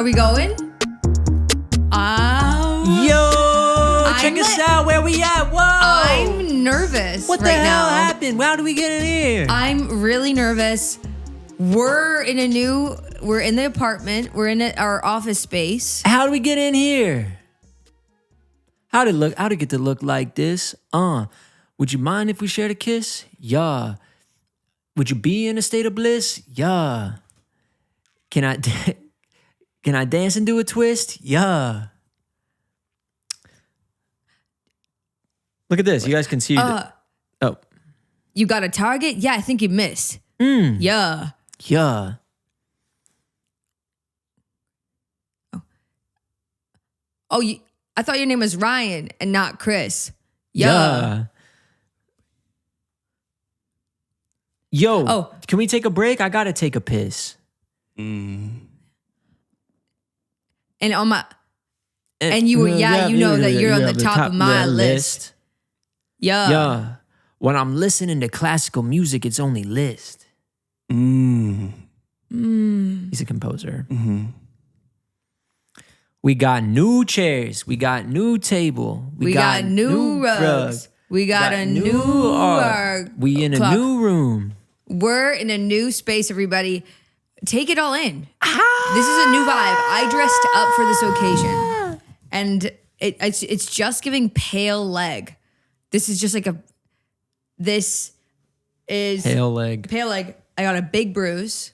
we going? Check us out. Where we at? Whoa! I'm nervous. What the hell happened? How do we get in here? I'm really nervous. We're in the apartment. We're in our office space. How do we get in here? How'd it get to look like this? Would you mind if we shared a kiss? Yeah. Would you be in a state of bliss? Yeah. Can I dance and do a twist? Yeah. Look at this. You guys can see. You got a target? Yeah, I think you missed. Yeah. Yeah. I thought your name was Ryan and not Chris. Yeah. Yo, can we take a break? I gotta take a piss. And on my you know that you're on the top of my list. Yeah. When I'm listening to classical music, it's only Liszt. He's a composer. Mm-hmm. We got new chairs. We got new table. We got new rugs. We got a new art. We in a new room. We're in a new space, everybody. Take it all in. This is a new vibe. I dressed up for this occasion. And it's just giving pale leg. This is just like pale leg. Pale leg. I got a big bruise.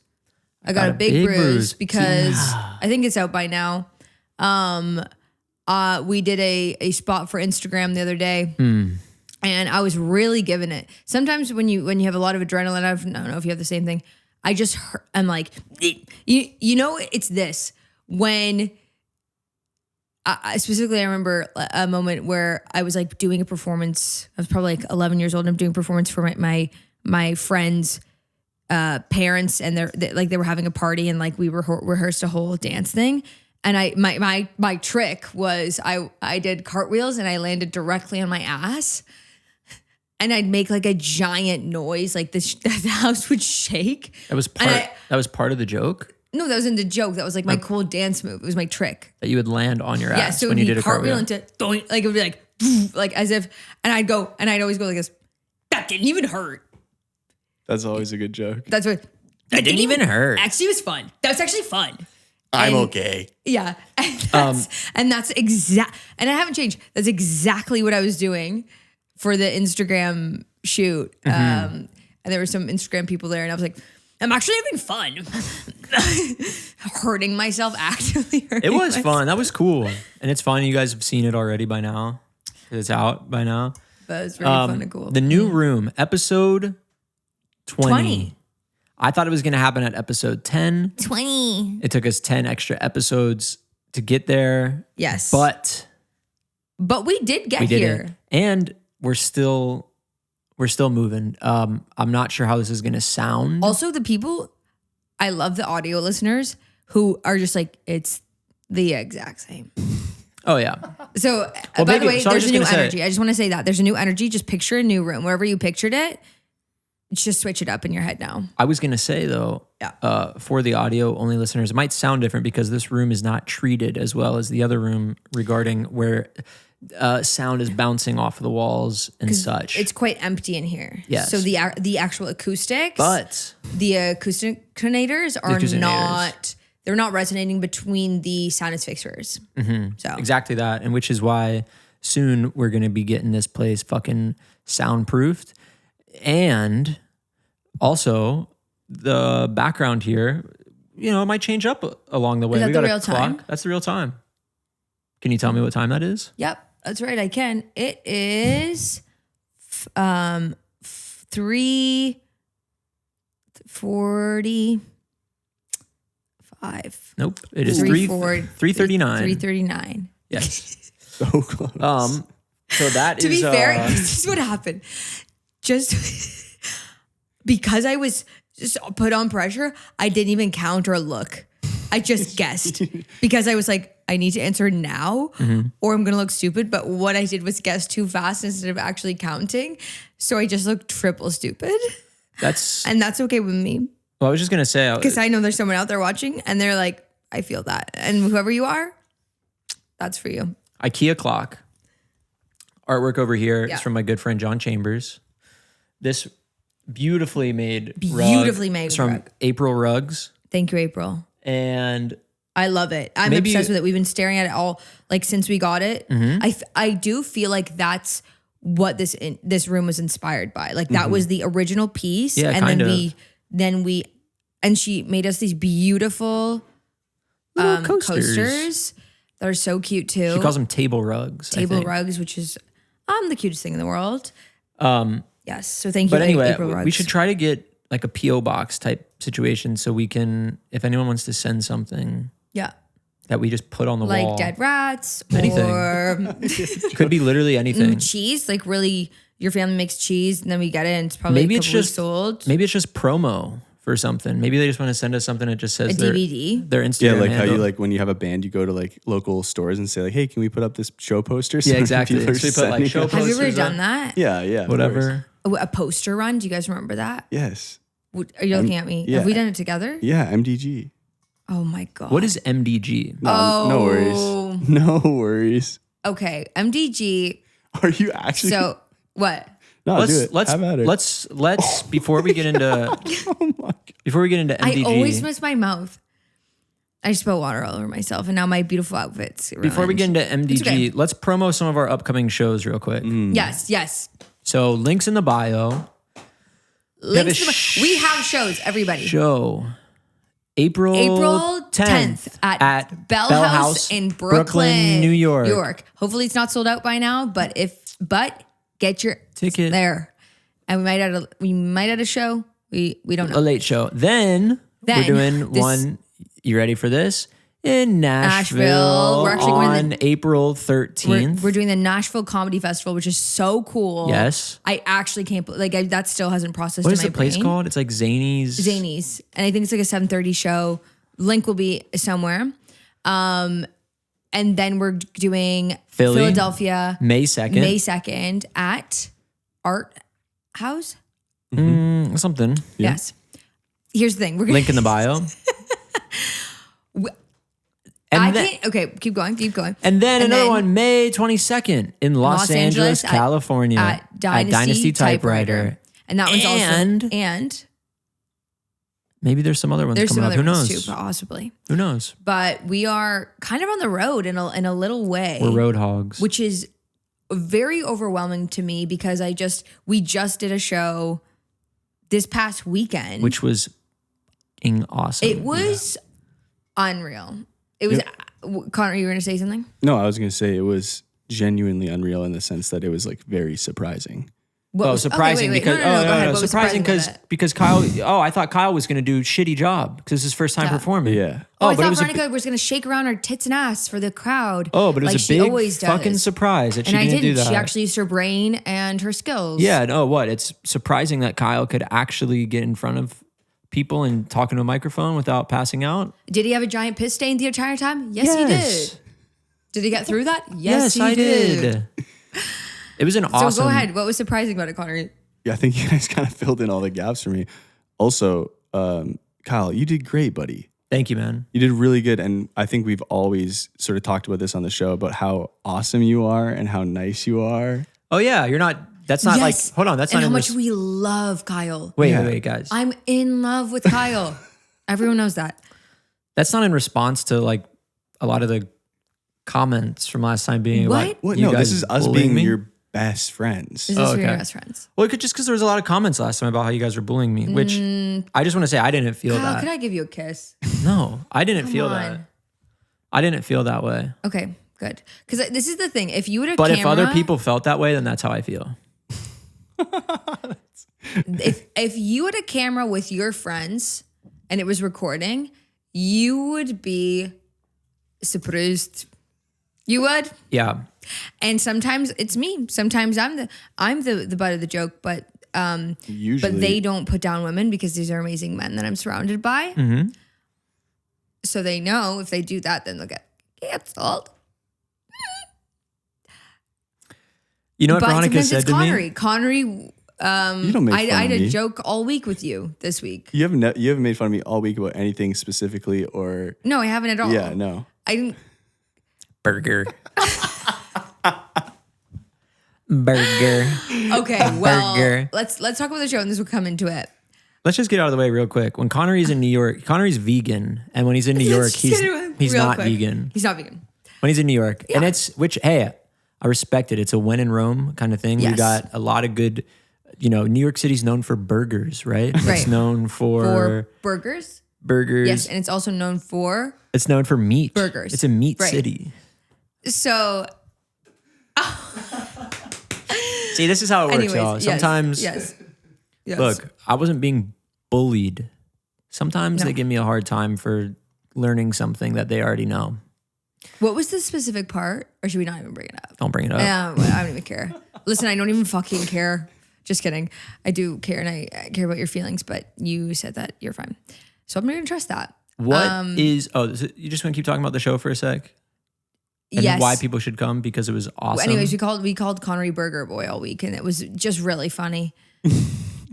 I got a big bruise because I think it's out by now. We did a spot for Instagram the other day. And I was really giving it. Sometimes when you have a lot of adrenaline, I don't know if you have the same thing. I'm like, you know, it's this. When specifically, I remember a moment where I was like doing a performance. I was probably like 11 years old and I'm doing a performance for my friends' parents, and they were having a party, and like we rehearsed a whole dance thing. And my trick was I did cartwheels and I landed directly on my ass. And I'd make like a giant noise, like the house would shake. That was part of the joke? No, that wasn't the joke. That was like my cool dance move. It was my trick. That you would land on your ass so when you did a cartwheel. Into like it would be like as if, and I'd always go like this. That didn't even hurt. That's always a good joke. That's what. That didn't even hurt. Actually, it was fun. That was actually fun. I'm okay. Yeah, and that's exact. And I haven't changed. That's exactly what I was doing for the Instagram shoot. And there were some Instagram people there, and I was like, I'm actually having fun. Hurting myself, actively hurting It was myself. fun. That was cool. And it's fun. You guys have seen it already by now. It's out by now. But it's really fun and cool. The New Room, episode 20. I thought it was going to happen at episode 10. 20. It took us 10 extra episodes to get there. Yes. But we did get here. And we're still moving. I'm not sure how this is going to sound. Also, I love the audio listeners who are just like, it's the exact same. Oh, yeah. So, by the way, there's a new energy. I just want to say that. There's a new energy. Just picture a new room. Wherever you pictured it, just switch it up in your head now. I was going to say, though, for the audio-only listeners, it might sound different because this room is not treated as well as the other room regarding where sound is bouncing off of the walls and such. It's quite empty in here. Yes. So the actual acoustics, but the acousticanators they're not resonating between the sound asphyxiators. So exactly that, and which is why soon we're going to be getting this place fucking soundproofed. And also the background here, it might change up along the way. Is that we got the real a clock. time? That's the real time. Can you tell me what time that is? Yep, that's right. I can. It is 3:45. Nope. It is 3:39. 3:39. Yes. So close. So that to is. To be fair, this is what happened. Just because I was just put on pressure, I didn't even count or look. I just guessed because I was like, I need to answer now or I'm going to look stupid. But what I did was guess too fast instead of actually counting. So I just looked triple stupid. And that's okay with me. Well, I was just going to say. Because I know there's someone out there watching and they're like, I feel that. And whoever you are, that's for you. IKEA clock. Artwork over here Yeah. is from my good friend John Chambers. This beautifully made Beautifully from rug. April Rugs. Thank you, April. And I love it. I'm Maybe- obsessed with it. We've been staring at it all like since we got it. I do feel like that's what this room was inspired by. Like that was the original piece, Yeah, and kind of. then we and she made us these beautiful little coasters that are so cute too. She calls them table rugs. I Table think. rugs, which is the cutest thing in the world. Yes. So thank you. But anyway, April Rugs. we should try to get like a PO box type situation so we can, if anyone wants to send something Yeah. that we just put on the Like wall. dead rats Anything. or Could be literally anything. cheese. Like really, your family makes cheese and then we get it and it's probably Maybe a it's couple weeks just old. Maybe it's just promo for something. Maybe they just want to send us something that just says A DVD. their Instagram Yeah, like how handle. you like when you have a band, you go to like local stores and say like, "Hey, can we put up this show poster?" Yeah, exactly. People are So we put, like, sending show us- Have you ever posters done up. that? Yeah, yeah, of course. whatever. A poster run? Do you guys remember that? Yes. Are you looking at me? yeah. Have we done it together? Yeah, MDG. Oh my God. What is MDG? No, no Oh. worries. No worries. Okay. MDG. Are you actually? So what? no, do it. Have at it. Let's before we get into Oh my God. before we get into MDG. I always miss my mouth. I spilled water all over myself and now my beautiful outfits. Before we get into MDG, okay. let's promo some of our upcoming shows real quick. Yes. So links in the bio. Links have a to we have shows, everybody. Show April 10th at Bell House in Brooklyn, New York. Hopefully it's not sold out by now, but get your Ticket. there. And we might add a show. We don't A know. late show. Then we're Then doing this- one. You ready for this? In Nashville. We're actually going on April 13th. We're doing the Nashville Comedy Festival, which is so cool. Yes. I actually can't believe that still hasn't processed What in is my the place brain. called? It's like Zany's. Zanies. And I think it's like a 7:30 show. Link will be somewhere. And then we're doing Philly. Philadelphia May 2nd. May 2nd at Art House. Something. Yes. Here's the thing. We're gonna Link in the bio. And then, okay, keep going. And then And another then- one, May 22nd in Los Angeles, at- California, at Dynasty Typewriter. And that one's And- also and Maybe there's some other ones there's some coming up. other Who ones knows? too, possibly. Who knows? But we are kind of on the road in a little way. We're road hogs. which is very overwhelming to me because we just did a show this past weekend. which was awesome. it was unreal. It was Connor, you were gonna say something? No, I was gonna say it was genuinely unreal in the sense that it was like very surprising. What Oh, was- okay, surprising wait, because no, go ahead. What was surprising about it? because Kyle. Oh, I thought Kyle was going to do a shitty job because it's his first time Yeah. performing. Yeah. Oh, I but it thought was Veronika was gonna shake around her tits and ass for the crowd. but it was like a she big always does. fucking surprise that she And I didn't do didn't. that. She actually used her brain and her skills. Yeah. No. What? It's surprising that Kyle could actually get in front of people and talk into a microphone without passing out. Did he have a giant piss stain the entire time? Yes, he did. Did he get through that? Yes, he I did. It was an So awesome. go ahead. What was surprising about it, Connor? Yeah, I think you guys kind of filled in all the gaps for me. Also, Kyle, you did great, buddy. Thank you, man. You did really good. And I think we've always sort of talked about this on the show about how awesome you are and how nice you are. Oh yeah, you're not. That's not Yes. like. Hold on. That's And not how in much this. we love Kyle. Wait, guys. I'm in love with Kyle. Everyone knows that. That's not in response to like a lot of the comments from last time being What? like, What? you No, guys this is us bullying being me? your best friends. Is this for your okay. best friends? Well, just because there was a lot of comments last time about how you guys were bullying me, which I just want to say I didn't feel Kyle, that. could I give you a kiss? No, I didn't feel on. that. I didn't feel that way. Okay, good. Because this is the thing. If you would have But if other people felt that way, then that's how I feel. if you had a camera with your friends and it was recording, you would be surprised. You would. Yeah. And sometimes it's me. Sometimes I'm the butt of the joke, but Usually. but they don't put down women because these are amazing men that I'm surrounded by. Mm-hmm. So they know if they do that, then they'll get canceled. You know what But Veronika sometimes said it's to Connery. me? Connery You don't make fun I of had a me. joke all week with you this week. You haven't made fun of me all week about anything specifically or. No, I haven't at all. Yeah, no. I didn't. Burger. Burger. Okay, well, Burger. let's talk about the show, and this will come into it. Let's just get out of the way real quick. When Connory's in New York, Connory's vegan, and when he's in New York, Let's just get it he's real not quick. vegan. He's not vegan. When he's in New York, and I respect it. It's a when in Rome kind of thing. We Yes. got a lot of good. New York City's known for burgers, right? It's Right. known For burgers. burgers. Yes, and it's also known for It's known for meat. Burgers. It's a meat Right. city. so. See, this is how it works, Anyways, y'all. yes, Sometimes, yes. look, I wasn't being bullied. Sometimes No. they give me a hard time for learning something that they already know. What was the specific part, or should we not even bring it up? Don't bring it up. I don't even care. Listen, I don't even fucking care. Just kidding. I do care, and I care about your feelings, but you said that you're fine. So I'm not going to trust that. What is you just want to keep talking about the show for a sec? And yes. why people should come because it was awesome. Anyways, we called Connery Burger Boy all week, and it was just really funny. And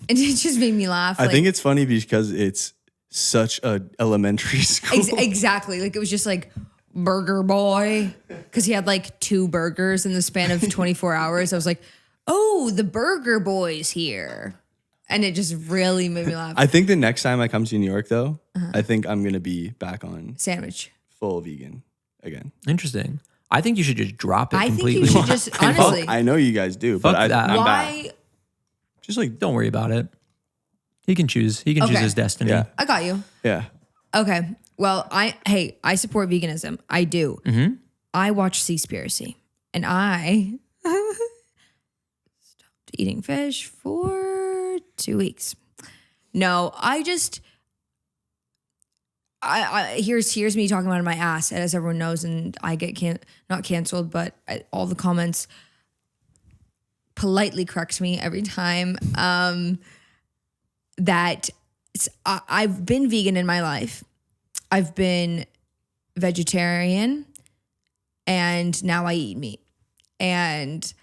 it just made me laugh. I think it's funny because it's such a elementary school. Exactly. Like, it was just like Burger Boy, because he had like 2 burgers in the span of 24 hours. I was like, oh, the Burger Boy's here. And it just really made me laugh. I think the next time I come to New York, though, I think I'm going to be back on Sandwich. full vegan again. Interesting. I think you should just drop it I think completely. you should just, honestly, I know you guys do, Fuck but that. I'm back. why? Just like, Don't worry about it. He can choose. He can choose Okay. his destiny. yeah, I got you. yeah. Okay. Well, I support veganism. I do. Mm-hmm. I watch Seaspiracy, and I stopped eating fish for 2 weeks. No, here's me talking out of my ass, as everyone knows, and I get not canceled, but all the comments politely correct me every time. That I've been vegan in my life. I've been vegetarian, and now I eat meat. And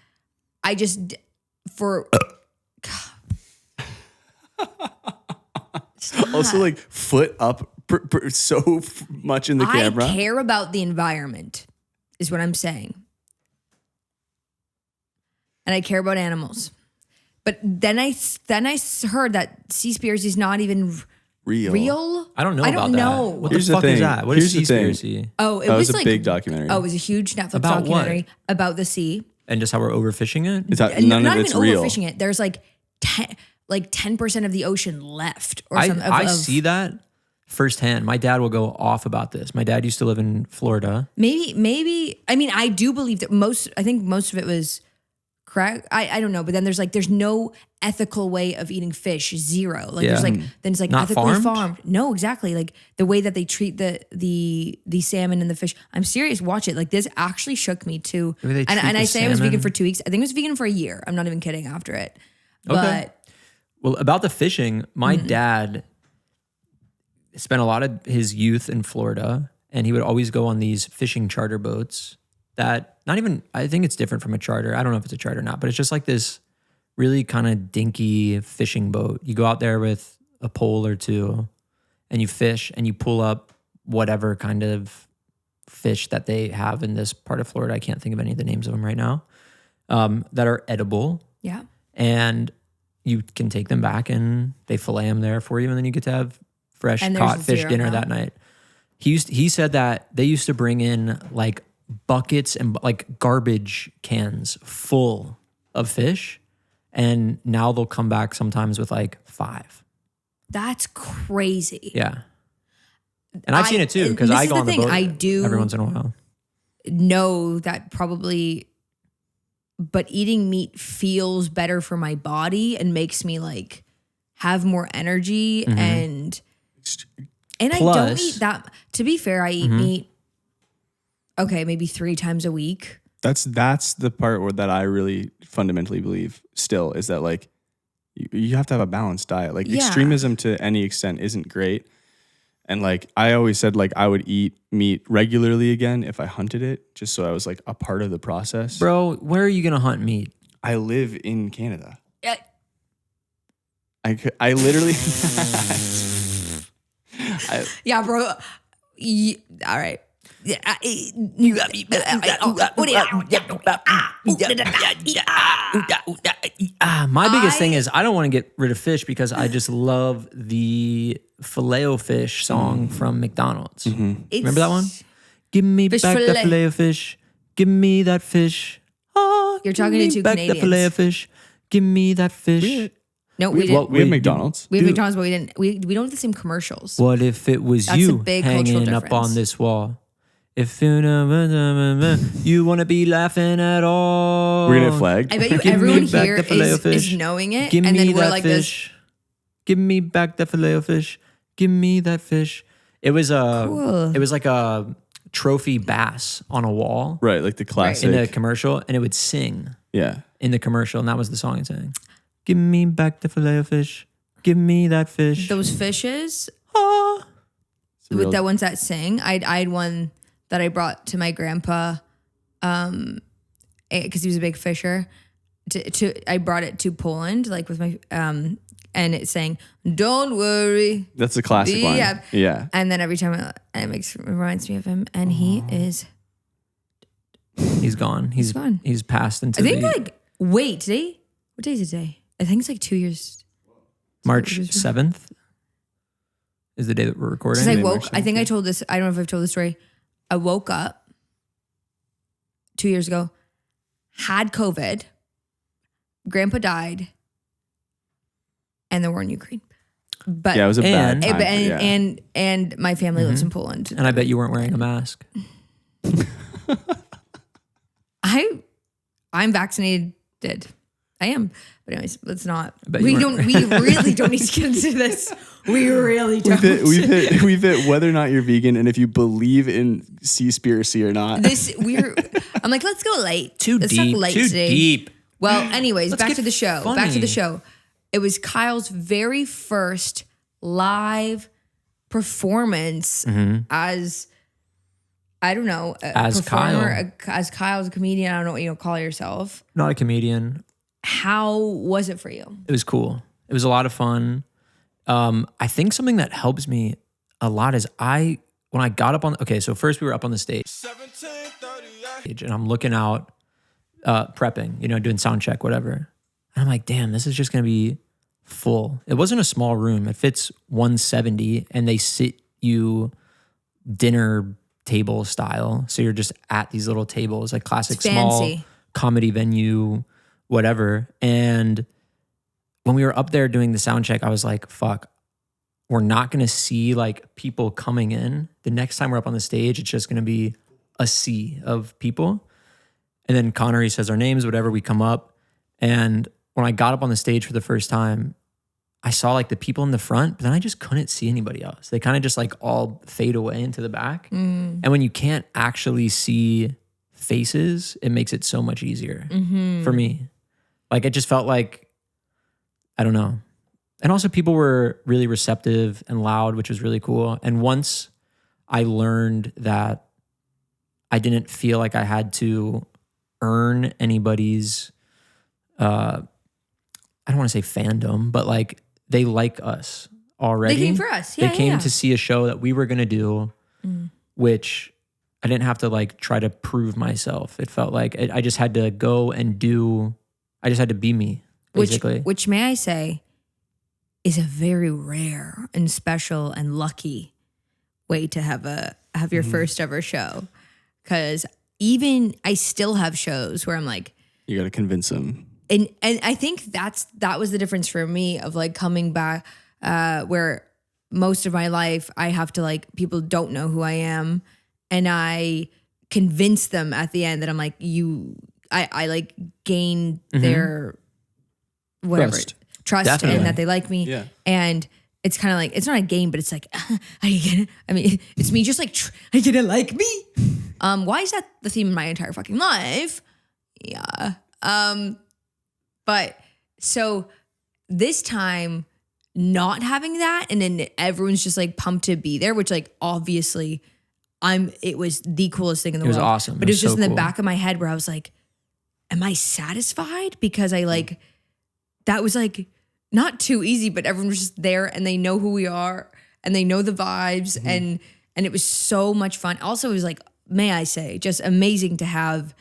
I just Also, like foot up so much in the camera. I care about the environment, is what I'm saying. And I care about animals. But then I heard that Seaspiracy is not even real. I don't know I about don't that. know. What Here's the the fuck is thing. that? What is Here's the thing. Seaspiracy? Oh, it That was was a like big documentary. Oh, it was a huge Netflix About what? documentary about the sea. And just how we're overfishing it? It's not, And none not of it's even real. overfishing it. There's like 10% of the ocean left, or something. I see that firsthand. My dad will go off about this. My dad used to live in Florida. Maybe. I mean, I do believe that I think most of it was correct. I don't know, but then there's no ethical way of eating fish. Zero. Like Yeah. there's like then it's like Not ethically farmed? No, exactly. Like the way that they treat the salmon and the fish. I'm serious. Watch it. Like this actually shook me too. The way they treat And I the say I was vegan salmon? for 2 weeks. I think it was vegan for a year. I'm not even kidding. After it, Okay. but Well, about the fishing, my dad spent a lot of his youth in Florida, and he would always go on these fishing charter boats that I think it's different from a charter. I don't know if it's a charter or not, but it's just like this really kind of dinky fishing boat. You go out there with a pole or two and you fish and you pull up whatever kind of fish that they have in this part of Florida. I can't think of any of the names of them right now, that are edible. yeah. And you can take them back and they fillet them there for you, and then you get to have fresh And there's caught fish zero dinner now. that night. He said that they used to bring in like buckets and like garbage cans full of fish, and now they'll come back sometimes with like 5. That's crazy. Yeah. And I've seen it too, and because this I is go the on the thing, boat I do every once in a while. know that probably, but eating meat feels better for my body and makes me like have more energy and I don't Plus- eat that. To be fair, I eat meat. Okay, maybe 3 times a week. That's the part that I really fundamentally believe still is that like you have to have a balanced diet. Like Yeah. extremism to any extent isn't great. And like I always said, like I would eat meat regularly again if I hunted it, just so I was like a part of the process. Bro, where are you going to hunt meat? I live in Canada. I literally. Yeah, bro. All right. You got me. My biggest thing is I don't want to get rid of fish because I just love the Filet-O-Fish song from McDonald's. Remember that one? Give me Fish back fillet. that Filet-O-Fish. Give me that fish. Oh, You're talking give to me two back Canadians. that Filet-O-Fish. Give me that fish. No, we didn't. We have McDonald's. We have McDonald's, but we didn't. We don't have the same commercials. What if it was That's a you big cultural hanging up difference. on this wall? If you want to be laughing at all. We're gonna get flagged. I bet you Give me everyone back here the Filet-O-Fish. is knowing it, Give and me then we're that like fish. Give me back that Filet-O-Fish. Give me that fish. It was Cool. it was like a trophy bass on a wall Right, like the classic. in a commercial, and it would sing yeah. in the commercial, and that was the song it sang. Give me back the Filet-O-Fish. Give me that fish. this. Those fishes Ah. It's a real- with the ones that sing. I had one that I brought to my grandpa, because he was a big fisher. I brought it to Poland, like with my and it sang "Don't worry." That's a classic one. Yeah. Yeah. And then every time it reminds me of him, and he is. He's gone. He's gone. He's passed into I think the wait, today. What day is today? I think it's like 2 years. March 7th is the day that we're recording. Because I Maybe woke. March I think I 17th. told this. I don't know if I've told this story. I woke up 2 years ago, had COVID. Grandpa died, and the war in Ukraine. But Yeah, it was a bad And- time. and, but yeah. and my family lives in Poland. And I bet you weren't wearing a mask. I'm vaccinated. I am. But anyways, let's not. bet you We weren't. don't. We really don't need to get into this. We really don't. we've hit whether or not you're vegan and if you believe in Seaspiracy or not. I'm like, let's go light. Too Let's talk deep. light Too today. deep. Well, anyways, Let's back get to the show. funny. Back to the show. It was Kyle's very first live performance as I don't know, As performer, as Kyle's a comedian. I don't know what you call yourself. Not a comedian. How was it for you? It was cool. It was a lot of fun. I think something that helps me a lot is when I got up on, okay, so first we were up on the stage and I'm looking out, prepping, doing sound check, whatever. And I'm like, damn, this is just going to be full. It wasn't a small room. It fits 170 and they sit you dinner table style. So you're just at these little tables, like classic It's small fancy. comedy venue, whatever. And when we were up there doing the sound check, I was like, fuck, we're not going to see like people coming in. The next time we're up on the stage, it's just going to be a sea of people. And then Connery says our names, whatever, we come up. And when I got up on the stage for the first time, I saw like the people in the front, but then I just couldn't see anybody else. They kind of just like all fade away into the back. And when you can't actually see faces, it makes it so much easier for me. Like it just felt like, I don't know. And also people were really receptive and loud, which was really cool. And once I learned that I didn't feel like I had to earn anybody's, I don't want to say fandom, but like they like us already. They came for us. Yeah, They came yeah. to see a show that we were going to do, which I didn't have to like try to prove myself. It felt like I just had to go and do, I just had to be me, basically. Which may I say is a very rare and special and lucky way to have your first ever show. Because even I still have shows where I'm like, You got to convince them. and I think that was the difference for me of like coming back where most of my life I have to like, people don't know who I am, and I convince them at the end that I'm like, I like gain their whatever trust Definitely. and that they like me. Yeah. And it's kind of like, it's not a game, but it's like, it's me just like, are you gonna like me? Why is that the theme of my entire fucking life? Yeah. But so this time not having that, and then everyone's just like pumped to be there, which like obviously it was the coolest thing in the world. It was awesome. But It it was was just so in the cool. back of my head where I was like, am I satisfied? Because I like, that was like not too easy, but everyone was just there and they know who we are and they know the vibes and it was so much fun. Also, it was like, may I say, just amazing to have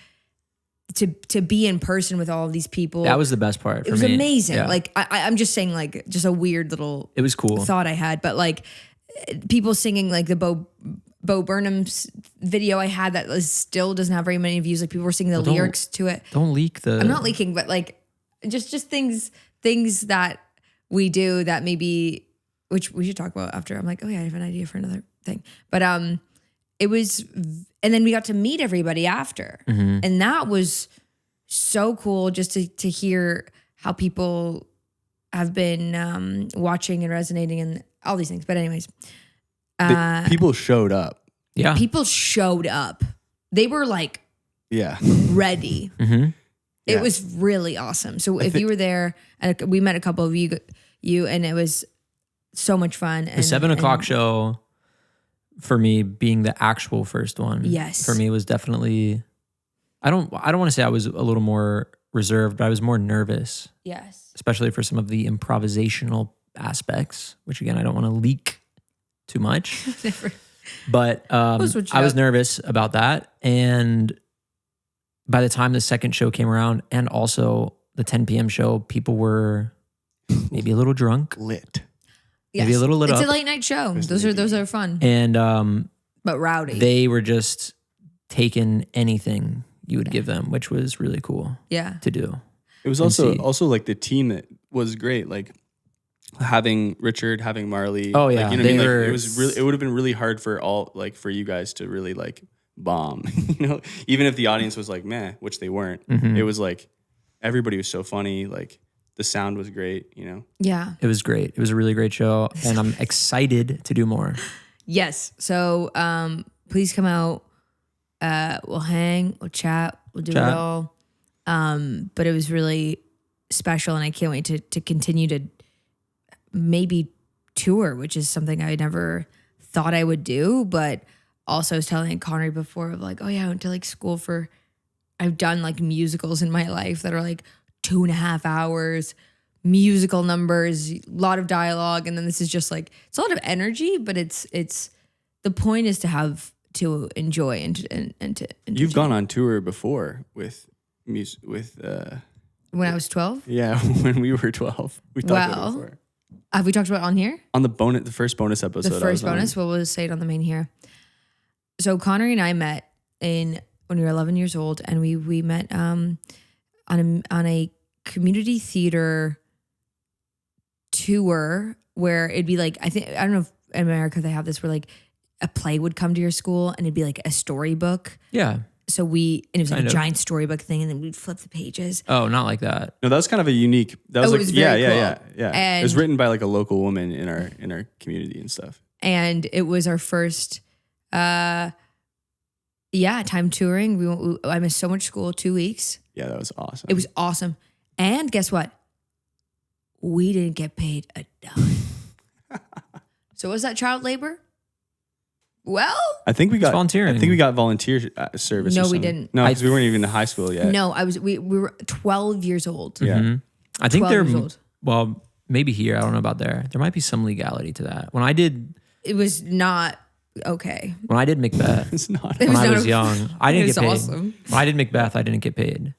to be in person with all of these people. That was the best part for me. It was amazing. Yeah. Like I'm just saying, like just a weird little It was cool. thought I had, but like people singing like the Bo Burnham's video I had that still doesn't have very many views. Like people were singing the lyrics to it. Don't leak the. I'm not leaking, but like just things that we do that maybe, which we should talk about after. I'm like, oh yeah, I have an idea for another thing. But it was, and then we got to meet everybody after, and that was so cool just to hear how people have been watching and resonating and all these things. But anyways, People showed up. Yeah. people showed up. They were like Yeah. ready. Mm-hmm. It Yeah. was really awesome. So if you were there, and we met a couple of you, and it was so much fun. The 7 o'clock show, for me, being the actual first one, Yes. for me was definitely. I don't want to say I was a little more reserved, but I was more nervous, Yes. especially for some of the improvisational aspects, which again I don't want to leak too much. But Those were I was joke. nervous about that, and by the time the second show came around, and also the 10 p.m. show, people were maybe a little drunk, Lit. maybe a little lit It's up. a late night show. Those are fun, and but rowdy. they were just taking anything you would give them, which was really cool yeah. to do. It was And also see. like the team that was great. Like having Richard, having Marley. Oh, yeah. Like, you know what I They mean? Like, were- it was really. It would have been really hard for you guys to really like bomb. You know, even if the audience was like meh, which they weren't. Mm-hmm. It was like everybody was so funny. Like the sound was great. You know. Yeah. It was great. It was a really great show, and I'm excited to do more. Yes. So please come out. We'll hang, we'll chat, we'll do Chat. it all. But it was really special, and I can't wait to continue to maybe tour, which is something I never thought I would do. But also I was telling Connery before of like, oh yeah, I went to like school for, I've done like musicals in my life that are like 2.5 hours, musical numbers, a lot of dialogue. And then this is just like, it's a lot of energy, but it's the point is to have to enjoy and to You've gone on tour before with music when I was 12. yeah, when we were 12. We talked about it Well, before. Have we talked about it on here? On the first bonus episode. The I first was on. bonus. Well, we'll say it on the main here. So Connery and I met when we were 11 years old, and we met on a community theater tour where it'd be like, I don't know if in America they have this where like a play would come to your school and it'd be like a storybook. Yeah. So and it was like Kind a of. giant storybook thing, and then we'd flip the pages. Oh, not like that. No, that was kind of a unique. That was Oh, it like was very cool. yeah. And- it was written by like a local woman in our community and stuff. And it was our first time touring. I missed so much school, 2 weeks. Yeah, that was awesome. It was awesome. And guess what? We didn't get paid a dime. So was that child labor? Well, I think we got volunteering. I think we got volunteer service. No, or we something. didn't. No, because we weren't even in high school yet. no, we were 12 years old. Yeah. Mhm. I think 12 there. years old. Well, maybe here. I don't know about there. There might be some legality to that. When I did It was not okay. Macbeth, It's not. It when was I not was a- young, I didn't it get paid. was awesome. When I did Macbeth, I didn't get paid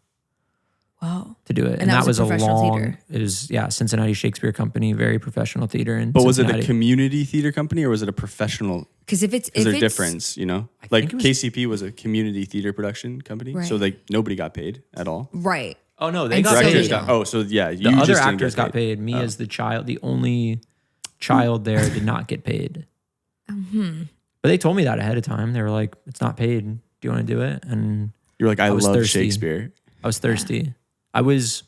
Wow. to do it, And that was a a professional long. theater. It was Cincinnati Shakespeare Company, very professional theater in But was it a Cincinnati. community theater company or was it a professional? Because if Is there a difference? You know, like think it was- KCP was a community theater production company, so Right. like nobody got paid at all. Right. Oh no, they And got so Directors paid. did- got. Oh, so yeah, The other actors got paid. Me Oh. as the child, the only child there, did not get paid. But they told me that ahead of time. They were like, "It's not paid. Do you want to do it?" And You're like, I was love thirsty. Shakespeare. I was thirsty. I was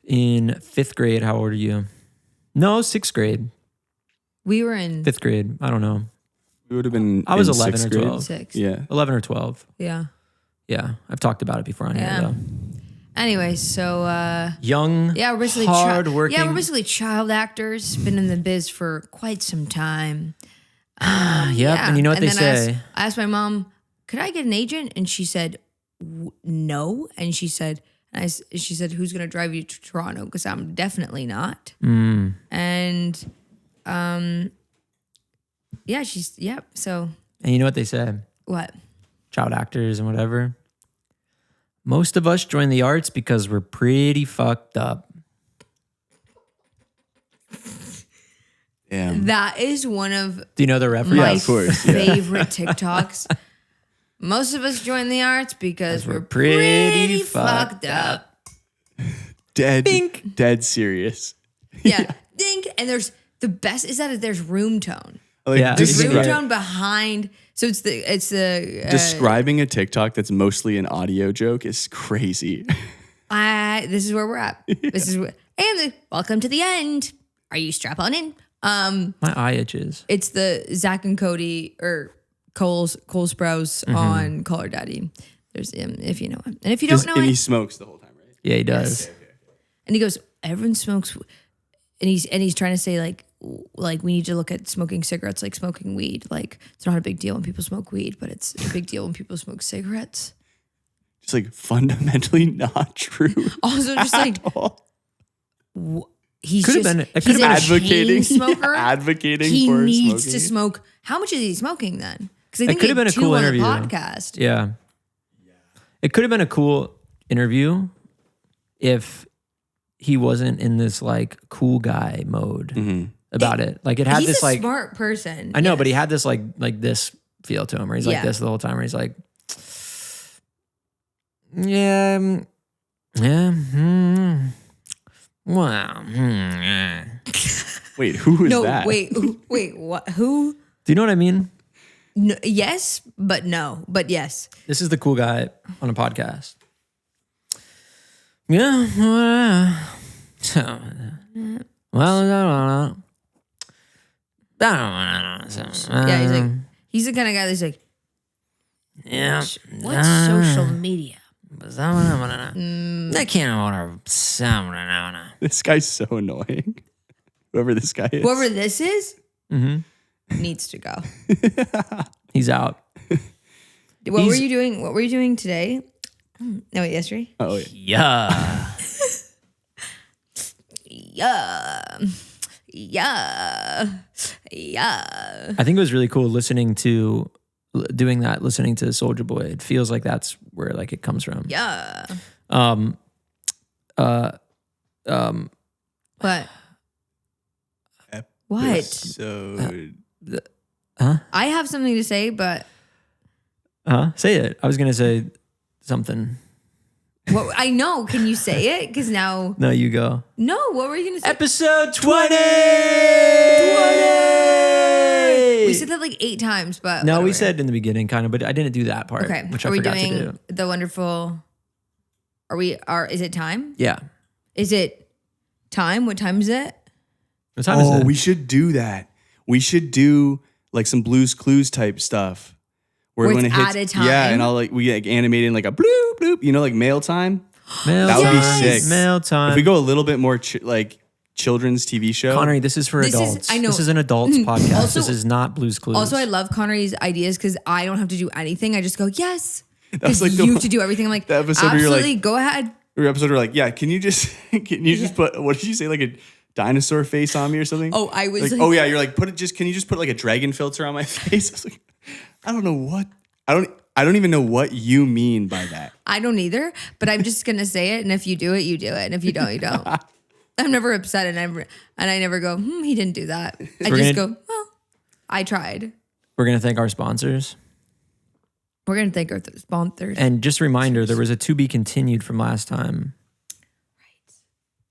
in 5th grade. How old are you? No, 6th grade. We were in 5th grade. I don't know. We would have been. I was in 11 sixth or grade. 12. 6. Yeah. 11 or 12. Yeah. Yeah, I've talked about it before on Yeah. here though. Anyway, so Young, yeah, we're basically hardworking. we're basically child actors. Been in the biz for quite some time. Yep, Yeah. and you know what they then say. I asked my mom, could I get an agent? And she said, no. And she said, And she said, "Who's going to drive you to Toronto? Because I'm definitely not." And yeah, so And you know what they say? what? Child actors and whatever. Most of us join the arts because we're pretty fucked up. Yeah. That is one of Do you know the reference? my of course, yeah. favorite TikToks. Most of us join the arts because we're pretty pretty fucked up. Dead serious. Yeah. Dink. And there's the best is that there's room tone. Like, Yeah. There's Describe- room tone behind. So it's the describing a TikTok that's mostly an audio joke is crazy. this is where we're at. This is welcome to the end. Are you strap on in? My eye itches. It's the Zach and Cody or Cole Sprouse on Call Her Daddy. There's him if you know him, and if you don't know And he him, smokes the whole time, right? Yeah, he does. and he goes, everyone smokes, and he's trying to say like we need to look at smoking cigarettes like smoking weed. Like it's not a big deal when people smoke weed, but it's a big deal when people smoke cigarettes. Just like fundamentally not true. Also, just like he's Could've just been- it he's could've a been chain smoker. advocating He for needs smoking. to smoke. How much is he smoking then? Because I think could have been a cool on interview, the though. podcast. Yeah. It could have been a cool interview if he wasn't in this like cool guy mode about it. Like it had He's this a like smart person. I know, yes. but he had this like this feel to him where he's like Yeah. this the whole time where he's like, yeah, wow. Wait, who is no. that? Wait, what? Who? Do you know what I mean? No, yes, but no, but yes. This is the cool guy on a podcast. Yeah. Well, Yeah, he's the kind of guy that's like, yeah. what's social media? I can't order. This guy's so annoying. Whoever this guy is. Whoever this is needs to go. He's out. What were you doing? What were you doing today? No, wait, yesterday. Oh, yeah. Yeah. Yeah. I think it was really cool listening to Soulja Boy. It feels like that's where like it comes from. Yeah. What? What? So I have something to say, but Say it. I was gonna say something. what I know. Can you say it? Because now, No, you go. no. What were you gonna say? Episode 20! We said that like 8 times, but No, we whatever. said in the beginning, kind of, but I didn't do that part, Okay. which Are I we forgot doing to do. the wonderful? Is it time? Yeah. Is it time? What time is it? What time is it? we should do that. We should do like some Blue's Clues type stuff. Where when it's it hits, at a time? Yeah, and I'll like we like animate in like a bloop bloop, like mail time. Mail That would be time, sick. Mail time. If we go a little bit more like children's TV show. Connery, this is for This is- adults. I know. This is an adults podcast. Also- This is not Blue's Clues. Also, I love Connery's ideas because I don't have to do anything. I just go yes. That's Because like the you one- have to do everything. I'm like, the episode where you're like- absolutely, go ahead. Or episode where like, yeah, can you just put what did you say, like a dinosaur face on me or something? Oh, I was like, like- oh yeah, you're like, can you just put like a dragon filter on my face? I was like, I don't know what I don't even know what you mean by that. I don't either, but I'm just gonna say it. And if you do it, you do it. And if you don't, you don't. I'm never upset, and I never go, he didn't do that. I just go, well, I tried. We're going to thank our sponsors. We're gonna thank our sponsors. And just a reminder, there was a to be continued from last time.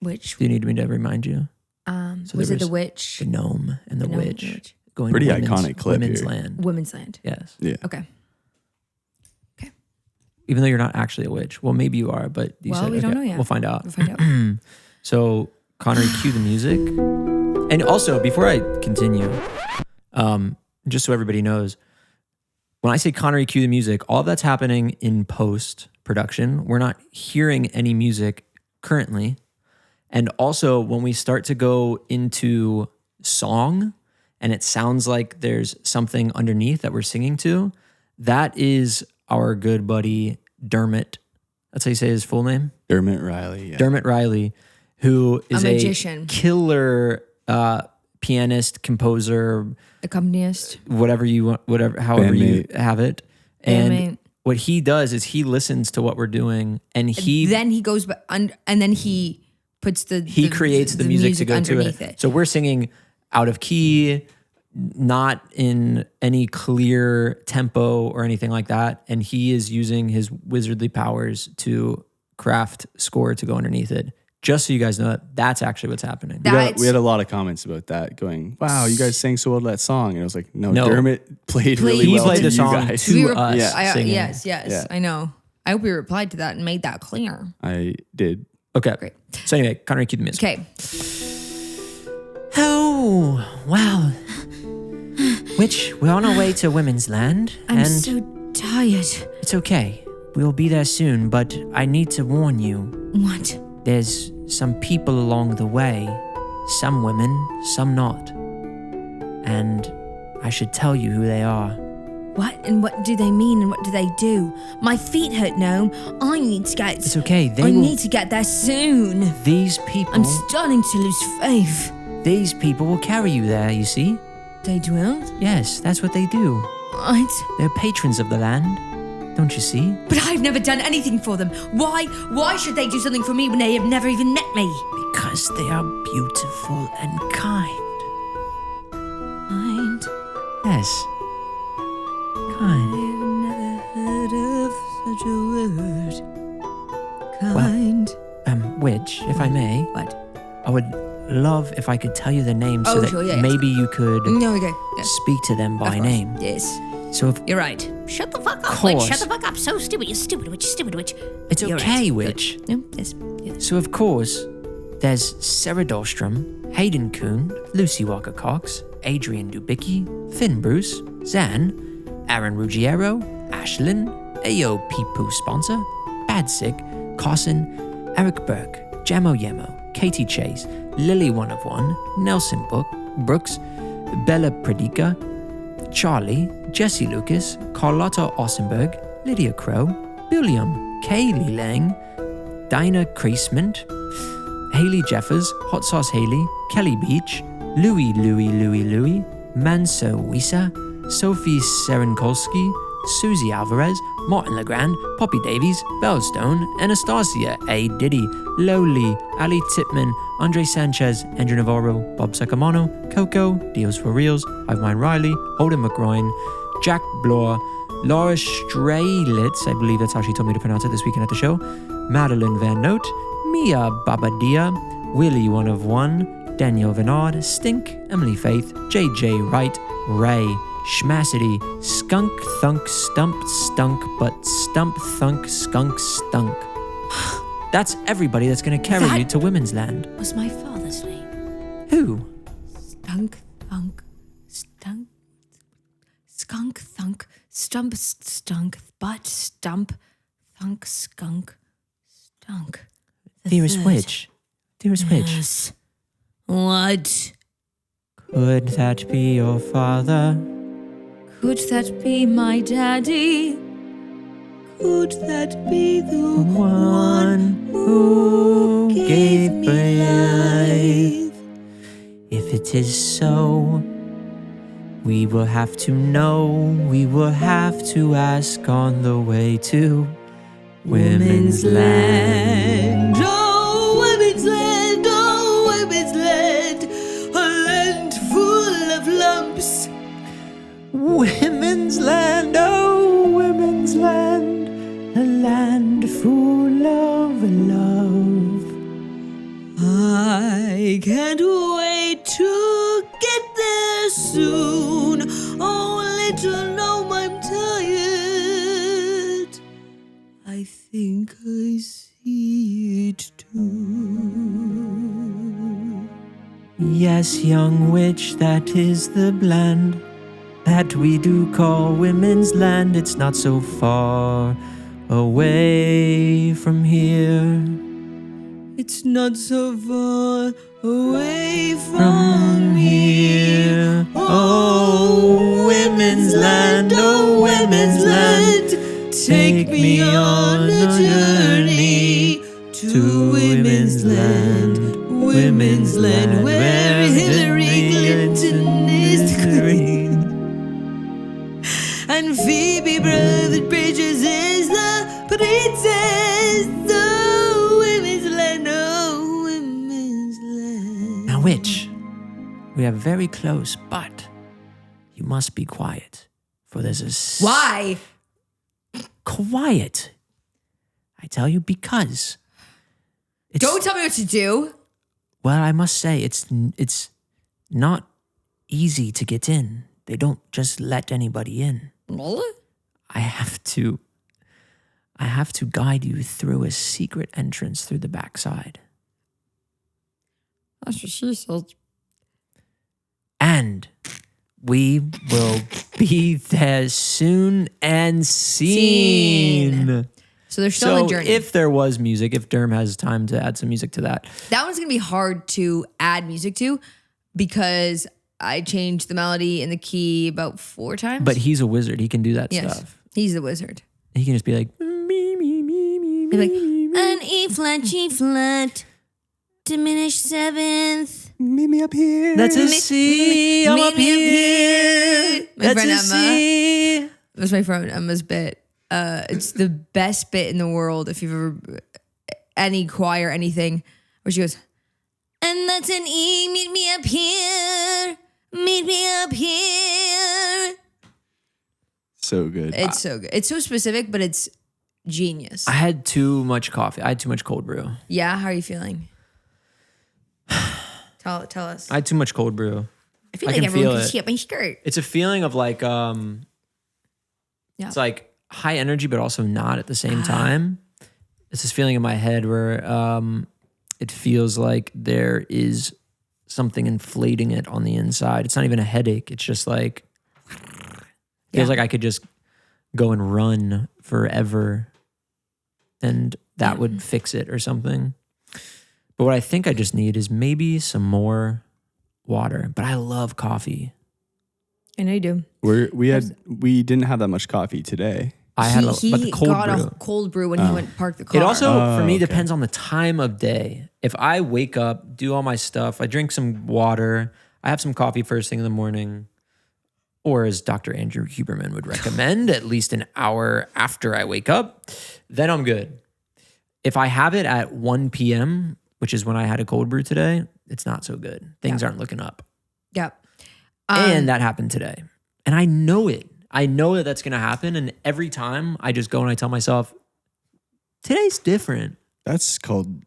Which Do you need me to remind you? was there it the was witch? The gnome and the gnome and witch. the witch. Going Pretty to iconic clip women's here. land. Women's Land. Yes. Yeah. Okay. Even though you're not actually a witch. Well, maybe you are, but you Well, said, we don't okay, know yet. We'll find out. We'll find out. So, Connery, cue the music. And also, before I continue, just so everybody knows, when I say Connery, cue the music, all that's happening in post-production. We're not hearing any music currently. And also, when we start to go into song and it sounds like there's something underneath that we're singing to, that is our good buddy Dermot. That's how you say his full name? Dermot Riley. Yeah. Dermot Riley, who is A magician. killer pianist, composer, Accompanist. whatever you want, however you have it. And Bandmate. what he does is he listens to what we're doing, and Then he goes, and then he puts he creates the music to go to underneath it. So we're singing out of key, not in any clear tempo or anything like that. And he is using his wizardly powers to craft score to go underneath it. Just so you guys know that's actually what's happening. We had a lot of comments about that going, wow, you guys sang so well that song. And I was like, no. Dermot played really He well played to the you song guys. to us. Yeah. Singing. Yes, Yeah. I know. I hope we replied to that and made that clear. I did. Okay. Great. So anyway, Connory, cue the music. Okay. Oh, wow. Witch, we're on our way to Women's Land. I'm so tired. It's okay. We'll be there soon, but I need to warn you. What? There's some people along the way. Some women, some not. And I should tell you who they are. What? And what do they mean and what do they do? My feet hurt, Gnome. I need to get... It's okay. I need to get there soon. These people... I'm starting to lose faith. These people will carry you there, you see? They will? Yes, that's what they do. What? They're patrons of the land. Don't you see? But I've never done anything for them. Why should they do something for me when they have never even met me? Because they are beautiful and kind. Kind? Yes. Kind. I've never heard of such a word. Kind. Witch, if I may, What? I would love if I could tell you their names so that sure, yeah. maybe you could No, okay. Yes. speak to them by Of course. name. Yes. So if You're right. Shut the fuck up, Course. witch. Shut the fuck up. So stupid. You stupid witch. Stupid witch. it's You're okay, right. witch. No, yes. Yes. So of course, there's Sarah Dahlstrom, Hayden Kuhn, Lucy Walker Cox, Adrian Dubicki, Finn Bruce, Zan, Aaron Ruggiero, Ashlyn, Ayo Pipu Sponsor, Badsick, Carson, Eric Burke, Jamo Yemo, Katie Chase, Lily One of One, Nelson Brooks, Bella Predica, Charlie, Jesse Lucas, Carlotta Ossenberg, Lydia Crow, William, Kaylee Lang, Dinah Creasement, Haley Jeffers, Hot Sauce Haley, Kelly Beach, Louie, Manso Wisa, Sophie Serenkolski, Susie Alvarez, Martin Legrand, Poppy Davies, Bellstone, Anastasia A. Diddy, Lowly, Ali Tipman, Andre Sanchez, Andrew Navarro, Bob Sacamano, Coco, Dios for Reals, Ivemine Riley, Holden McGroin, Jack Bloor, Laura Strelitz, I believe that's how she told me to pronounce it this weekend at the show, Madeline Van Note, Mia Babadia, Willie One of One, Danielle Venard, Stink, Emily Faith, JJ Wright, Ray, Schmassity, Skunk Thunk Stump Stunk, but Stump Thunk Skunk Stunk. That's everybody that's going to carry you to Women's Land. Was my father's name? Who? Skunk, thunk, stump, stunk, butt, stump, thunk, skunk, stunk. The Dearest third. Witch. Dearest Witch. Yes. What? Could that be your father? Could that be my daddy? Could that be the one who gave me life? If it is so, we will have to know, we will have to ask on the way to Women's Land. Oh, Women's Land, oh, Women's Land, a land full of lumps. Women's Land, oh, Women's Land, a land full of love. I can't wait to get there soon. Oh, little gnome, I'm tired. I think I see it too. Yes, young witch, that is the land that we do call Women's Land. It's not so far away from here. It's not so far away from here. Oh, Women's Land, oh, Women's Land, take me on a journey to women's land, women's land, where Hillary Clinton is the queen. And Phoebe Bridges is the princess. Oh, women's land, oh, women's land. Now, which? We are very close, but you must be quiet, for there's a Why? Quiet. I tell you because. Don't tell me what to do. Well, I must say it's not easy to get in. They don't just let anybody in. What? I have to guide you through a secret entrance through the backside. That's what she said. And we will be there soon and seen. So they're still on a journey. If there was music, if Derm has time to add some music to that. That one's going to be hard to add music to because I changed the melody and the key about 4 times. But he's a wizard. He can do that yes, stuff. he's the wizard. He can just be like, me, me, me, me, Be like, me, me. an E flat, G flat, diminished 7th. Meet me up here. That's a C. I'm up here. My That's friend a Emma. C. That's my friend Emma's bit. It's the best bit in the world if you've ever, any choir, anything, where she goes, and that's an E, meet me up here. Meet me up here. So good. It's so good. It's so specific, but it's genius. I had too much coffee. I had too much cold brew. Yeah, how are you feeling? Tell us. I had too much cold brew. I feel I like can everyone feel can it. see up my skirt. It's a feeling of like, Yeah. it's like high energy, but also not at the same time. It's this feeling in my head where it feels like there is something inflating it on the inside. It's not even a headache. It's just like, feels like I could just go and run forever and that would fix it or something. But what I think I just need is maybe some more water. But I love coffee. I know you do. We didn't have that much coffee today. I had He but the cold got brew. a cold brew when he went park the car. It also, for me, okay. depends on the time of day. If I wake up, do all my stuff, I drink some water, I have some coffee first thing in the morning, or as Dr. Andrew Huberman would recommend, at least an hour after I wake up, then I'm good. If I have it at 1 p.m., which is when I had a cold brew today, it's not so good. Things aren't looking up. Yeah. And that happened today. And I know it. I know that that's going to happen. And every time I just go and I tell myself, today's different. That's called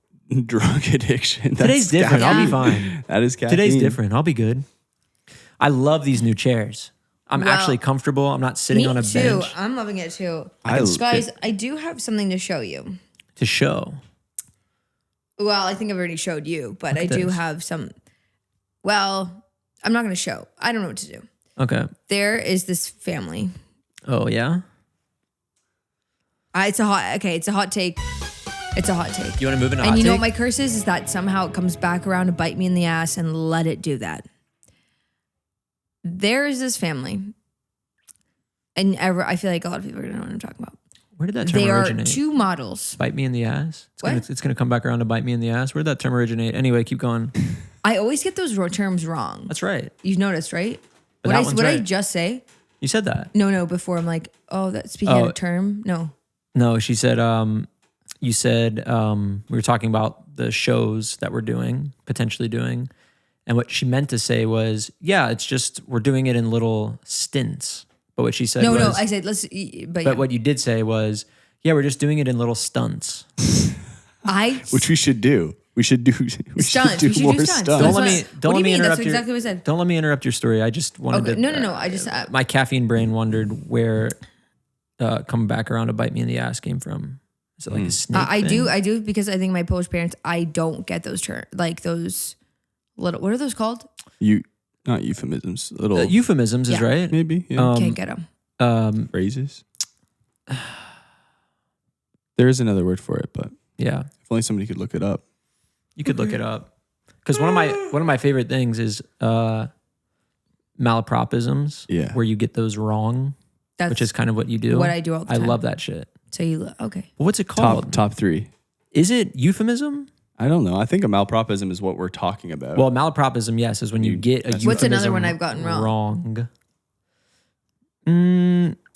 drug addiction. Today's different. I'll be fine. That is caffeine. Today's different. I'll be good. I love these new chairs. I'm actually comfortable. I'm not sitting Me on a too. bench I'm loving it too. I- Guys, I do have something to show you. to show. Well, I think I've already showed you, but I at do this. have some. Well, I'm not going to show. I don't know what to do. Okay. There is this family. Oh, yeah? It's a hot take. It's a hot take. You want to move into And hot you know take? what my curse is that somehow it comes back around to bite me in the ass and let it do that. There is this family. And I feel like a lot of people are going to know what I'm talking about. Where did that term They are originate? 2 models. Bite me in the ass? What? It's going to come back around to bite me in the ass. Where did that term originate? Anyway, keep going. I always get those terms wrong. That's right. You've noticed, right? But What that I one's right. just say? You said that. No, before I'm like, oh, that's speaking out of term. No. No, she said, you said, we were talking about the shows that we're doing, potentially doing. And what she meant to say was, yeah, it's just, we're doing it in little stints. But what she said No, was, I said, let's, but what you did say was, yeah, we're just doing it in little stunts. Which we should do. We should do Stunts. We should more do stunts. Don't That's let me what- don't what let do you me mean? interrupt That's your exactly what I said. Don't let me interrupt your story. I just wanted Okay. to No. I just, my caffeine brain wondered where coming back around to bite me in the ass came from. Is it like a snake? I thing? do because I think my Polish parents, I don't get those terms, like those little, what are those called? Not euphemisms. Little Euphemisms is Yeah. right. maybe. Yeah. Can't get them. Phrases. There is another word for it, but Yeah, if only somebody could look it up. you could look it up. Because one of my favorite things is malapropisms. Yeah. Where you get those wrong, That's which is kind of what you do. what I do all the I time. love that shit. So okay. Well, what's it called? Top 3. Is it euphemism? I don't know. I think a malapropism is what we're talking about. Well, malapropism, yes, is when you get a What's What's another euphemism one I've gotten wrong?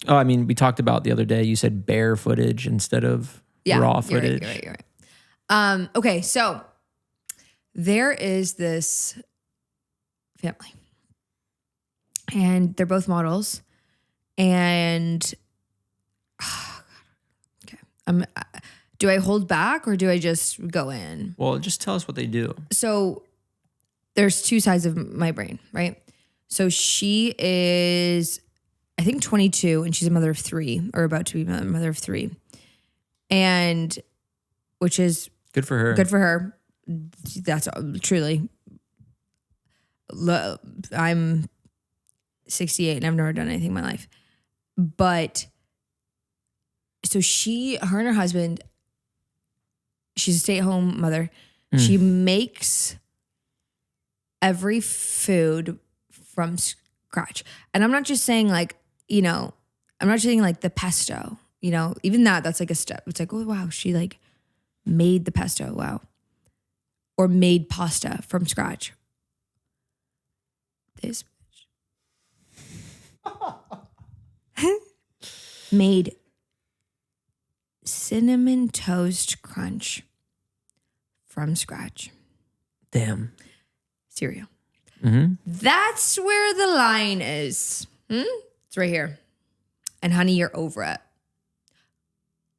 Oh, I mean, we talked about the other day. You said bare footage instead of raw footage. You're right. Okay, so there is this family, and they're both models, and okay, do I hold back or do I just go in? Well, just tell us what they do. So there's two sides of my brain, right? So she is, I think, 22, and she's a mother of 3, or about to be a mother of 3, and which is Good for her. good for her. That's truly. I'm 68 and I've never done anything in my life, but so her and her husband. She's a stay-at-home mother. She makes every food from scratch. And I'm not just saying I'm not just saying like the pesto, even that's like a step. It's like, oh, wow, she like made the pesto. Wow. Or made pasta from scratch. This bitch. Made cinnamon toast crunch from scratch. Damn. Cereal. Mm-hmm. That's where the line is. It's right here. And honey, you're over it.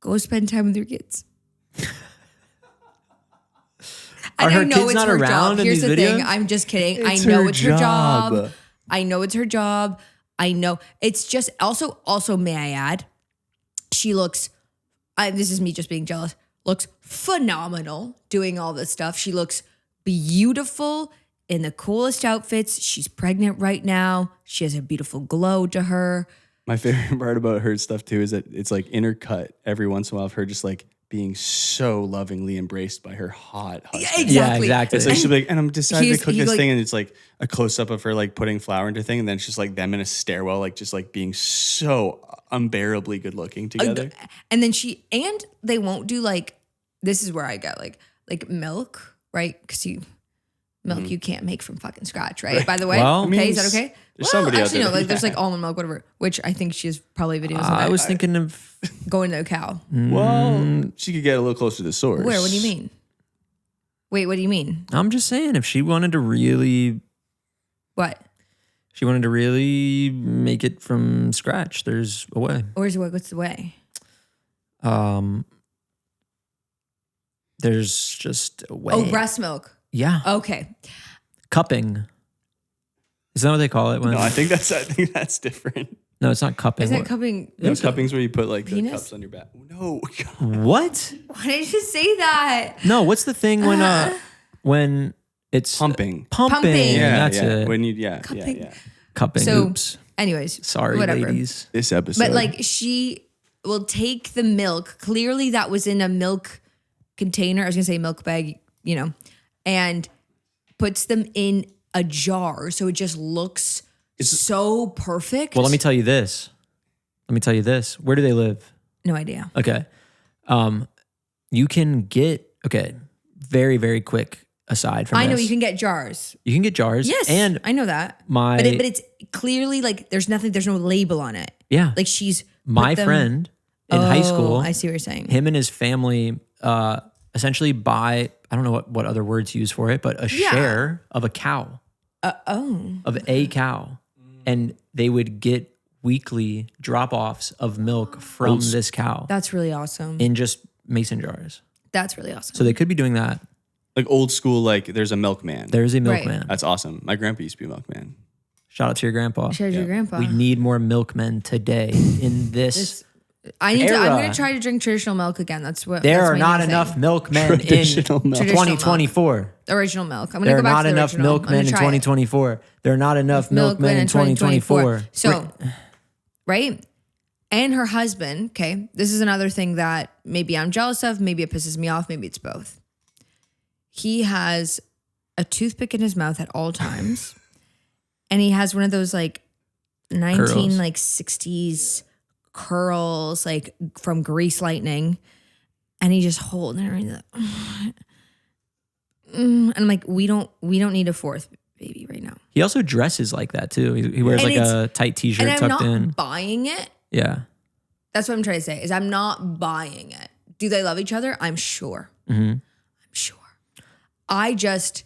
Go spend time with your kids. Are her kids not around job. in Here's these the thing. videos? I'm just kidding. It's I know her it's her job. job. I know it's her job. I know. It's just also, may I add, she looks, this is me just being jealous, looks phenomenal doing all this stuff. She looks beautiful in the coolest outfits. She's pregnant right now. She has a beautiful glow to her. My favorite part about her stuff too is that it's like intercut every once in a while of her just like being so lovingly embraced by her hot husband. Exactly. Yeah, exactly. It's like she'll be like, and I'm deciding to cook he's this like- thing, and it's like a close up of her like putting flour into thing, and then it's just like them in a stairwell, like just like being so unbearably good looking together. And then they won't do like, this is where I go, like milk, right? Because milk you can't make from fucking scratch, right? By the way, Well, okay, is that okay? there's somebody out actually, there. no, like there's like almond milk, whatever, which I think she has probably videos of I that. was thinking of Going to a cow. Well, she could get a little closer to the source. Where? What do you mean? Wait, what do you mean? I'm just saying if she wanted to really What? make it from scratch, there's a way. What's the way? There's just a way. Oh, breast milk. Yeah. Okay. Cupping. Is that what they call it? When No, I think that's different. No, it's not cupping. Is that cupping? No, cupping's where you put like the Penis? cups on your back. No, What? Why did you say that? No, what's the thing when it's pumping. Pumping. Yeah, That's yeah. it. When you, yeah, Cupping. yeah. Cupping. So, Oops. anyways, Sorry, whatever. ladies. This episode, But like she will take the milk. Clearly, that was in a milk container. I was gonna say milk bag, and puts them in a jar, so it just looks so perfect. Well, let me tell you this. Where do they live? No idea. Okay. You can get, very, very quick aside from I know this. you can get jars. You can get jars. Yes, And I know that. my- but it's clearly like there's no label on it. yeah. Like she's My put them- friend in high school, I see what you're saying. him and his family essentially buy, I don't know what other words use for it, but a share of a cow. Of a cow. And they would get weekly drop-offs of milk from this cow That's really awesome. in just mason jars. That's really awesome. So they could be doing that. like old school, like there's a milkman. There's a Right. milkman. That's awesome. My grandpa used to be a milkman. Shout out to your grandpa. Shout out to your grandpa. We need more milkmen today in this. I'm era. gonna try to drink traditional milk again. That's what. There that's are my not new thing. enough milkmen in Traditional milk. Traditional milk. 2024. Original milk. I'm gonna There are go back not to the enough original. I'm milkmen gonna in try it. 2024. There are not enough milkmen in 2024. So, right? And her husband, okay, this is another thing that maybe I'm jealous of, maybe it pisses me off, maybe it's both. He has a toothpick in his mouth at all times. And he has one of those like 60s curls, like from Grease Lightning. And he just holds it. And I'm like, we don't need a fourth baby right now. He also dresses like that too. He wears And like a tight t-shirt And I'm tucked not in. buying it. Yeah. That's what I'm trying to say is I'm not buying it. Do they love each other? I'm sure. I'm sure. I just,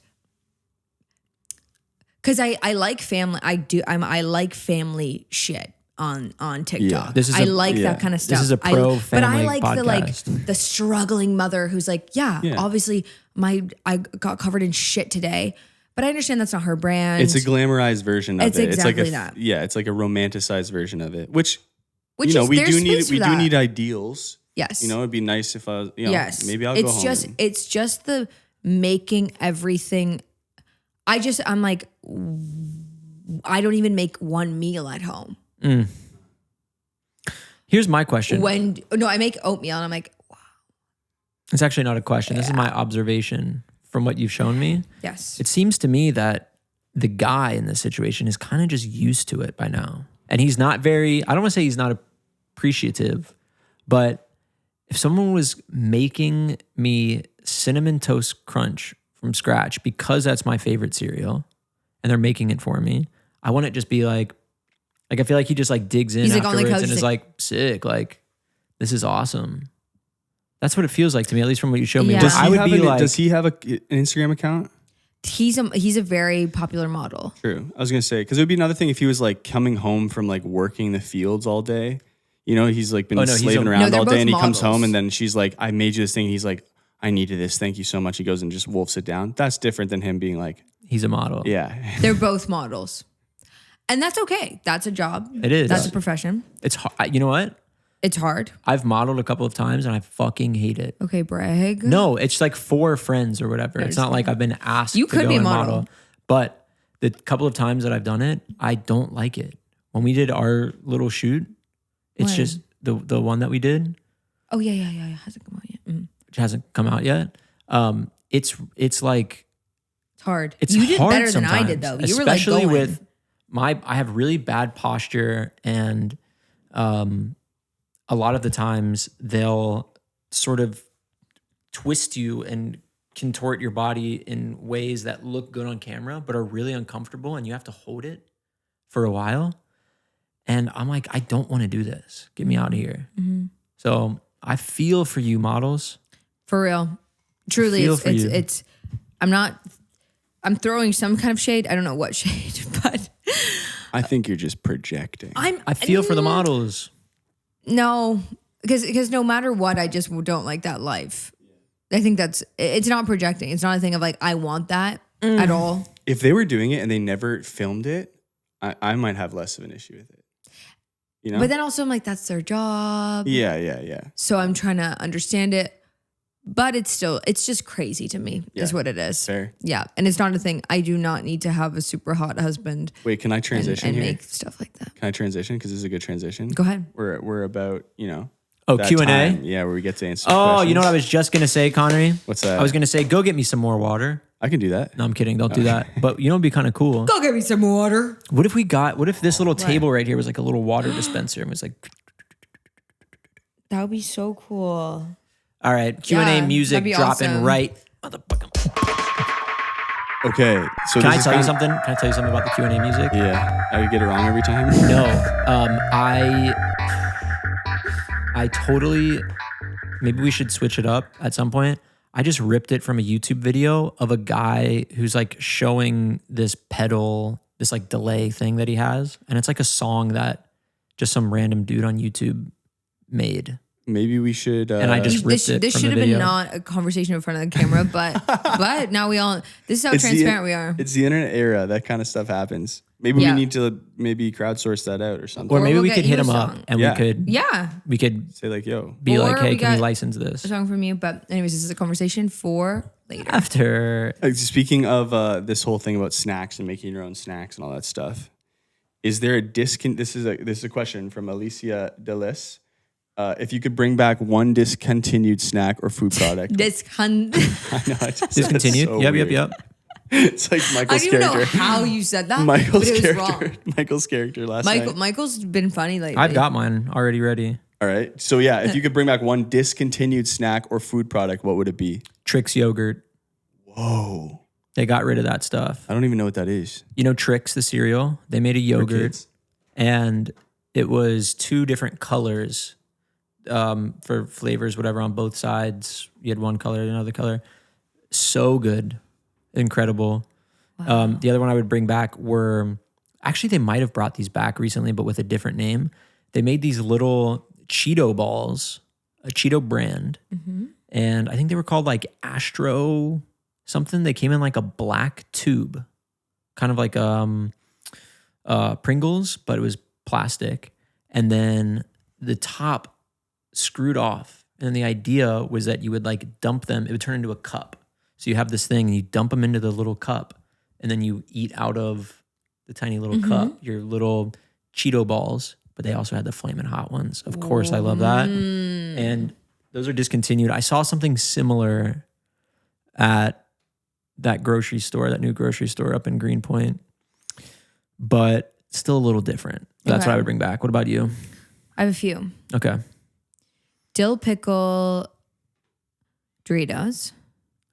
cause I like family. I like family shit on TikTok. Yeah. This is I a- like yeah. that kind of stuff. This is a But I pro-family like podcast. the struggling mother who's like, Yeah. obviously I got covered in shit today, but I understand that's not her brand. It's a glamorized version of It's it. exactly it's like that. Yeah, it's like a romanticized version of it, which Which you know, is- we there's do need space for we do that. need ideals. Yes. You know, it'd be nice if I was, you know, Yes. maybe I'll it's go home. It's just the making everything. I'm like, I don't even make one meal at home. Here's my question. I make oatmeal and I'm like, It's actually not a question. This is my observation from what you've shown me. yes. It seems to me that the guy in this situation is kind of just used to it by now. And he's not very, I don't want to say he's not appreciative, but if someone was making me cinnamon toast crunch from scratch because that's my favorite cereal and they're making it for me, I wouldn't just be like I feel like he just like digs in He's, like, on the afterwards couch, and he's is like sick. Like, this is awesome. That's what it feels like to me, at least from what you showed me. Yeah. Where does I he would have be an, like, does he have an Instagram account? He's a very popular model. True. I was gonna say because it would be another thing if he was like coming home from like working the fields all day. You know, he's like been Oh, no, he's slaving a- around No, they're all day, both and he comes models. home, and then she's like, "I made you this thing." He's like, "I needed this. Thank you so much." He goes and just wolfs it down. That's different than him being like, he's a model. "Yeah, They're both models. And that's okay. That's a job. It is. That's a profession. It's hard. You know what? It's hard. I've modeled a couple of times and I fucking hate it. Okay, brag. No, it's like for friends or whatever. It's not like I've been asked You to could go be a and model. But the couple of times that I've done it, I don't like it. When we did our little shoot, it's When? just the one that we did, Oh yeah. It hasn't come out yet. which hasn't come out yet. It's like It's hard. it's You did hard better than I did though. sometimes, You were like especially going. with I have really bad posture, and a lot of the times they'll sort of twist you and contort your body in ways that look good on camera but are really uncomfortable, and you have to hold it for a while. And I'm like, I don't want to do this. Get me out of here. Mm-hmm. So I feel for you, models. For real. Truly, feel it's for you. it's I'm throwing some kind of shade. I don't know what shade, but I think you're just projecting." I feel for the models. No, because no matter what, I just don't like that life. I think it's not projecting. It's not a thing of like, I want that at all. If they were doing it and they never filmed it, I might have less of an issue with it. You know? But then also I'm like, that's their job. yeah. So I'm trying to understand it. But it's just crazy to me is Yeah. what it is. Fair. Yeah. And it's not a thing. I do not need to have a super hot husband Wait, can I transition and here? make stuff like that. Can I transition? Because this is a good transition. Go ahead. We're about, Oh, that Q&A? time, yeah, where we get to answer Oh, you know what I questions. was just going to say, Connery? What's that? I was going to say, go get me some more water. I can do that. No, I'm kidding. Don't do that. But you know what'd be kind of cool? Go get me some water. What if this little table right here was like a little water dispenser and was like, That would be so cool. all right, Q&A Yeah, music that'd be dropping awesome. right. Motherfucker. Okay, so Can this I is tell you kinda- something? Can I tell you something about the Q&A music? Yeah, I get it wrong every time. No, I totally, maybe we should switch it up at some point. I just ripped it from a YouTube video of a guy who's like showing this pedal, this like delay thing that he has. And it's like a song that just some random dude on YouTube made. Maybe we should. And I just ripped it This from should the have been video. not a conversation in front of the camera, but now we all. This is how It's the- transparent we are. It's the internet era. That kind of stuff happens. Maybe Yeah. we need to crowdsource that out or something. Or Or maybe we'll we get could you hit a him up song. and Yeah. Yeah, we could Say like, yo, be Or like, hey, we can we got- license a this? song from you. But anyways, this is a conversation for later. After Speaking of this whole thing about snacks and making your own snacks and all that stuff, is there a this is a question from Alicia Delis. If you could bring back one discontinued snack or food product, I I know I just discontinued. So yep. weird. It's like don't Michael's even know character. how you said that. Michael's but it was character. wrong. Michael's character last night. Michael's been funny lately. I've got mine already ready. All right. So yeah, if you could bring back one discontinued snack or food product, what would it be? Trix yogurt. Whoa. They got rid of that stuff. I don't even know what that is. You know Trix, the cereal? They made a yogurt kids. and it was 2 different colors for flavors, whatever, on both sides. You had one color and another color. So good. Incredible. Wow. The other one I would bring back were, actually they might have brought these back recently, but with a different name. They made these little Cheeto balls, a Cheeto brand. And I think they were called like Astro something. They came in like a black tube, kind of like Pringles, but it was plastic. And then the top screwed off. And the idea was that you would like dump them. It would turn into a cup. So you have this thing and you dump them into the little cup and then you eat out of the tiny little cup, your little Cheeto balls, but they also had the flaming hot ones. Of course, I love that. And those are discontinued. I saw something similar at that grocery store, that new grocery store up in Greenpoint, but still a little different. That's what I would bring back. What about you? I have a few. Okay. Dill pickle Doritos.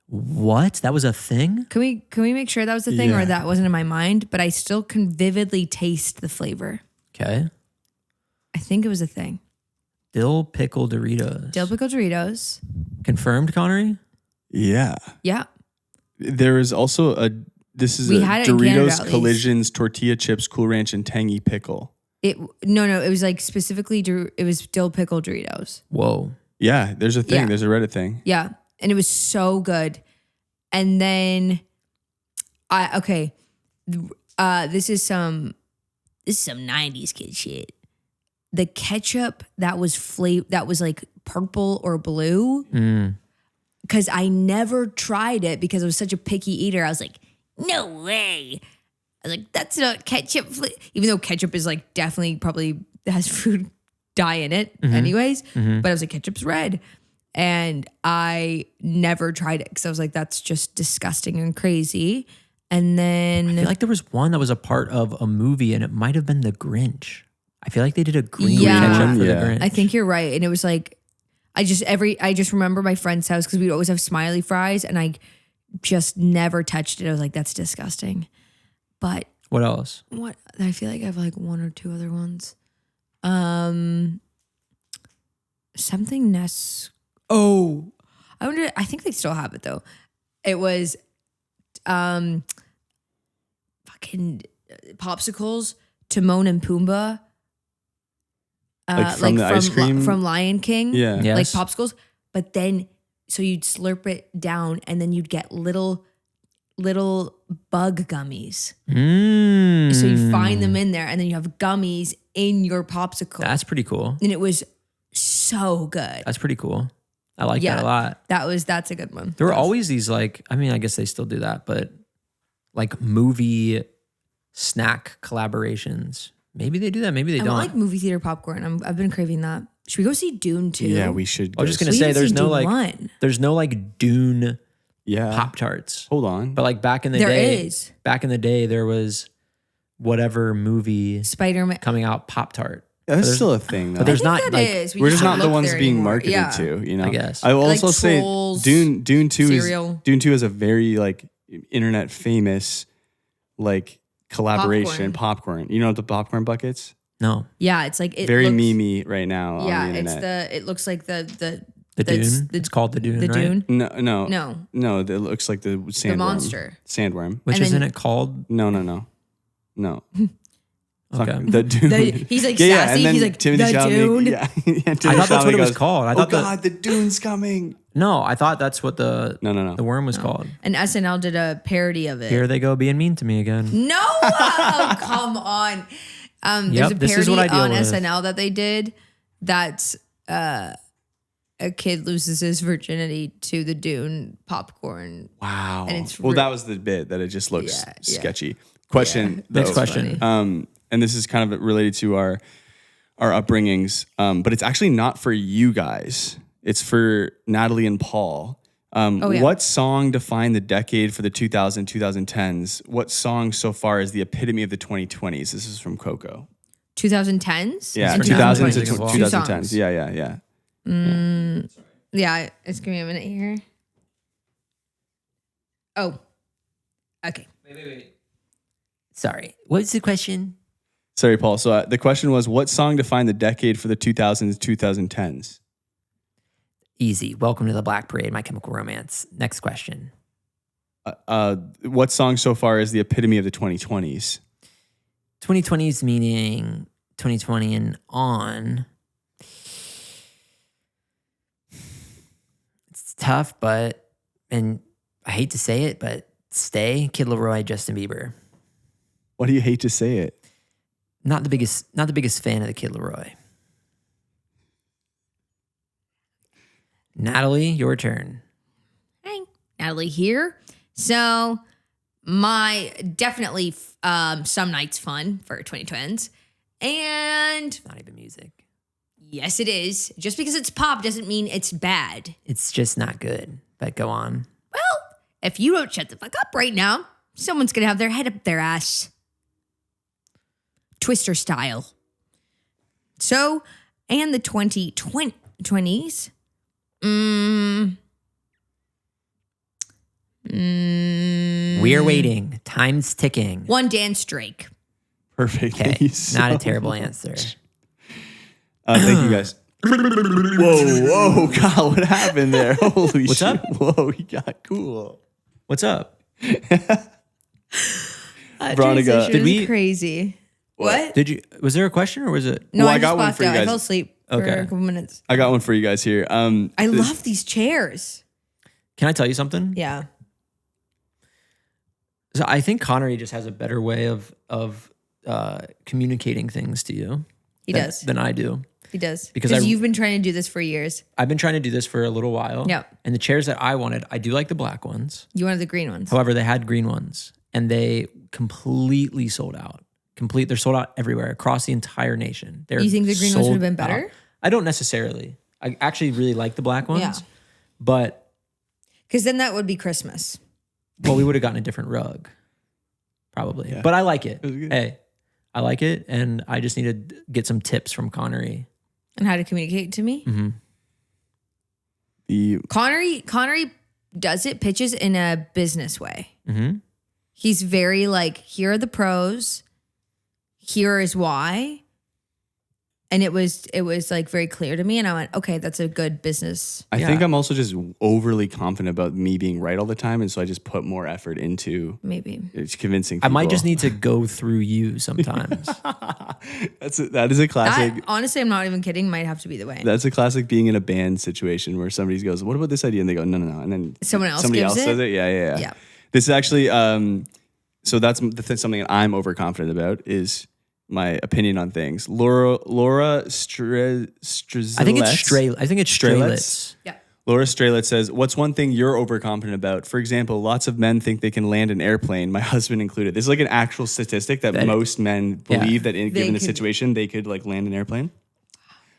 What? That was a thing? Can we make sure that was the thing or Yeah. that wasn't in my mind? But I still can vividly taste the flavor. Okay. I think it was a thing. Dill pickle Doritos. Dill pickle Doritos. Confirmed, Connery? Yeah. Yeah. There is also this is We a had it in Canada, Doritos at least. Collisions tortilla chips, Cool Ranch, and tangy pickle. No, it was like specifically it was dill pickle Doritos. Whoa. Yeah, there's a thing. Yeah. There's a Reddit thing. Yeah. And it was so good. And then this is some 90s kid shit. The ketchup that was like purple or blue. Because I never tried it because I was such a picky eater. I was like, no way. I was like, that's not ketchup. Even though ketchup is like definitely probably has food dye in it anyways. But I was like, ketchup's red. And I never tried it because I was like, that's just disgusting and crazy. And then I feel like there was one that was a part of a movie and it might have been The Grinch. I feel like they did a green ketchup for The Grinch. I think you're right. And it was like, I just remember my friend's house because we'd always have smiley fries and I just never touched it. I was like, that's disgusting. But What else? what? I feel like I have like 1 or 2 other ones. Something Oh, I wonder. I think they still have it though. It was, fucking popsicles, Timon and Pumbaa. Like from the ice cream? from Lion King. Yeah. Yes. Like popsicles. But then, so you'd slurp it down, and then you'd get little bug gummies. So you find them in there, and then you have gummies in your popsicle. That's pretty cool. And it was so good. That's pretty cool. I like that a lot. That's a good one. There were always these like, I mean, I guess they still do that, but like movie snack collaborations. Maybe they do that. Maybe they I don't. want like movie theater popcorn. I've been craving that. Should we go see Dune 2? Yeah, we should. I was just gonna We say, haven't there's seen no Dune like, 1. there's no like Dune Yeah. Pop-Tarts. Hold on. But like back in the There day, is. back in the day, there was whatever movie Spider-Man. coming out Pop-Tart. Yeah, that's still a thing, though. But there's I think not that like, is. We We're just can't not the look ones there being anymore. marketed Yeah. to, you know. I guess. I will Like also say Trolls, Dune 2 cereal. Dune 2 is a very like internet famous like collaboration popcorn. You know the popcorn buckets? no, Yeah, it's like it Very looks, memey right now Yeah, on the it's internet. it looks like the Dune. It's called the Dune, the right? Dune. No, it looks like the sandworm. monster. Sandworm. Which And isn't then- it called? No. It's Okay. not- the Dune. He's like yeah, sassy. and then He's like Timothy the Chalamet, Dune. Yeah, I thought that's what it was called. I thought God, the Dune's coming. No, I thought that's what the No. the worm was called. And SNL did a parody of it. Here they go being mean to me again. No, oh, come on. There's Yep, a this is parody what I deal on with. SNL that they did. That's a kid loses his virginity to the Dune popcorn. Wow. And it's that was the bit that it just looks Yeah. sketchy. Question. though. Next question. And this is kind of related to our upbringings, but it's actually not for you guys. It's for Natalie and Paul. Yeah. What song defined the decade for the 2010s? What song so far is the epitome of the 2020s? This is from Coco. 2010s? Yeah, And 2000s to 2020s. 2010s. songs. Yeah. Yeah, it's give me a minute here. Oh, okay. Wait. Sorry. What's the question? Sorry, Paul. So the question was, what song defined the decade for the 2000s, 2010s? Easy. Welcome to the Black Parade, My Chemical Romance. Next question. What song so far is the epitome of the 2020s? 2020s meaning 2020 and on. It's tough, and I hate to say it, but stay Kid Laroi, Justin Bieber. Why do you hate to say it? Not the biggest fan of the Kid Laroi. Natalie, your turn. Hey, Natalie here. So my definitely Some Nights Fun for 2010s. And Not even music. yes, it is. Just because it's pop doesn't mean it's bad. It's just not good. But go on. Well, if you don't shut the fuck up right now, someone's going to have their head up their ass. Twister style. So, and the 2020s. We're waiting. Time's ticking. One Dance Drake. Perfect. Okay. Thank you so Not a terrible answer. Thank you guys. Whoa, Kyle, what happened there? Holy What's shit. up? Whoa, he got cool. What's up? Veronika, did we- Crazy. What? Was there a question or was it? No, Well, I I got just one blacked for you out. I guys. fell asleep for Okay. a couple minutes. I got one for you guys here. I love these chairs. Can I tell you something? Yeah. So I think Connery just has a better way of communicating things to you. He does. Than I do. He does. Because Because I- you've been trying to do this for years. I've been trying to do this for a little while. Yeah. And the chairs that I wanted, I do like the black ones. You wanted the green ones. However, they had green ones and they completely sold out. They're sold out everywhere across the entire nation. You think the green ones would have been sold better? out. I don't necessarily. I actually really like the black ones. Yeah. But Because then that would be Christmas. well, we would have gotten a different rug. Probably. Yeah. But I like it. was good. Hey, I like it. And I just need to get some tips from Connery. And how to communicate to me. Mm-hmm. Connery does it, pitches in a business way. Mm-hmm. He's very like, here are the pros. Here is why. And it was like very clear to me. And I went, okay, that's a good business. I Yeah. think I'm also just overly confident about me being right all the time. And so I just put more effort into Maybe. convincing I people. might just need to go through you sometimes. that is a classic. That, honestly, I'm not even kidding. Might have to be the way. That's a classic being in a band situation where somebody goes, "What about this idea?" And they go, "No." And then Someone else somebody gives else it? says it. Yeah. Yeah. This is actually so that's something that I'm overconfident about is my opinion on things. Laura Strelitz. I think it's Strelitz. Yeah. Laura Strelitz says, "What's one thing you're overconfident about? For example, lots of men think they can land an airplane, my husband included." This is like an actual statistic that most men believe that given the could- situation, they could like land an airplane.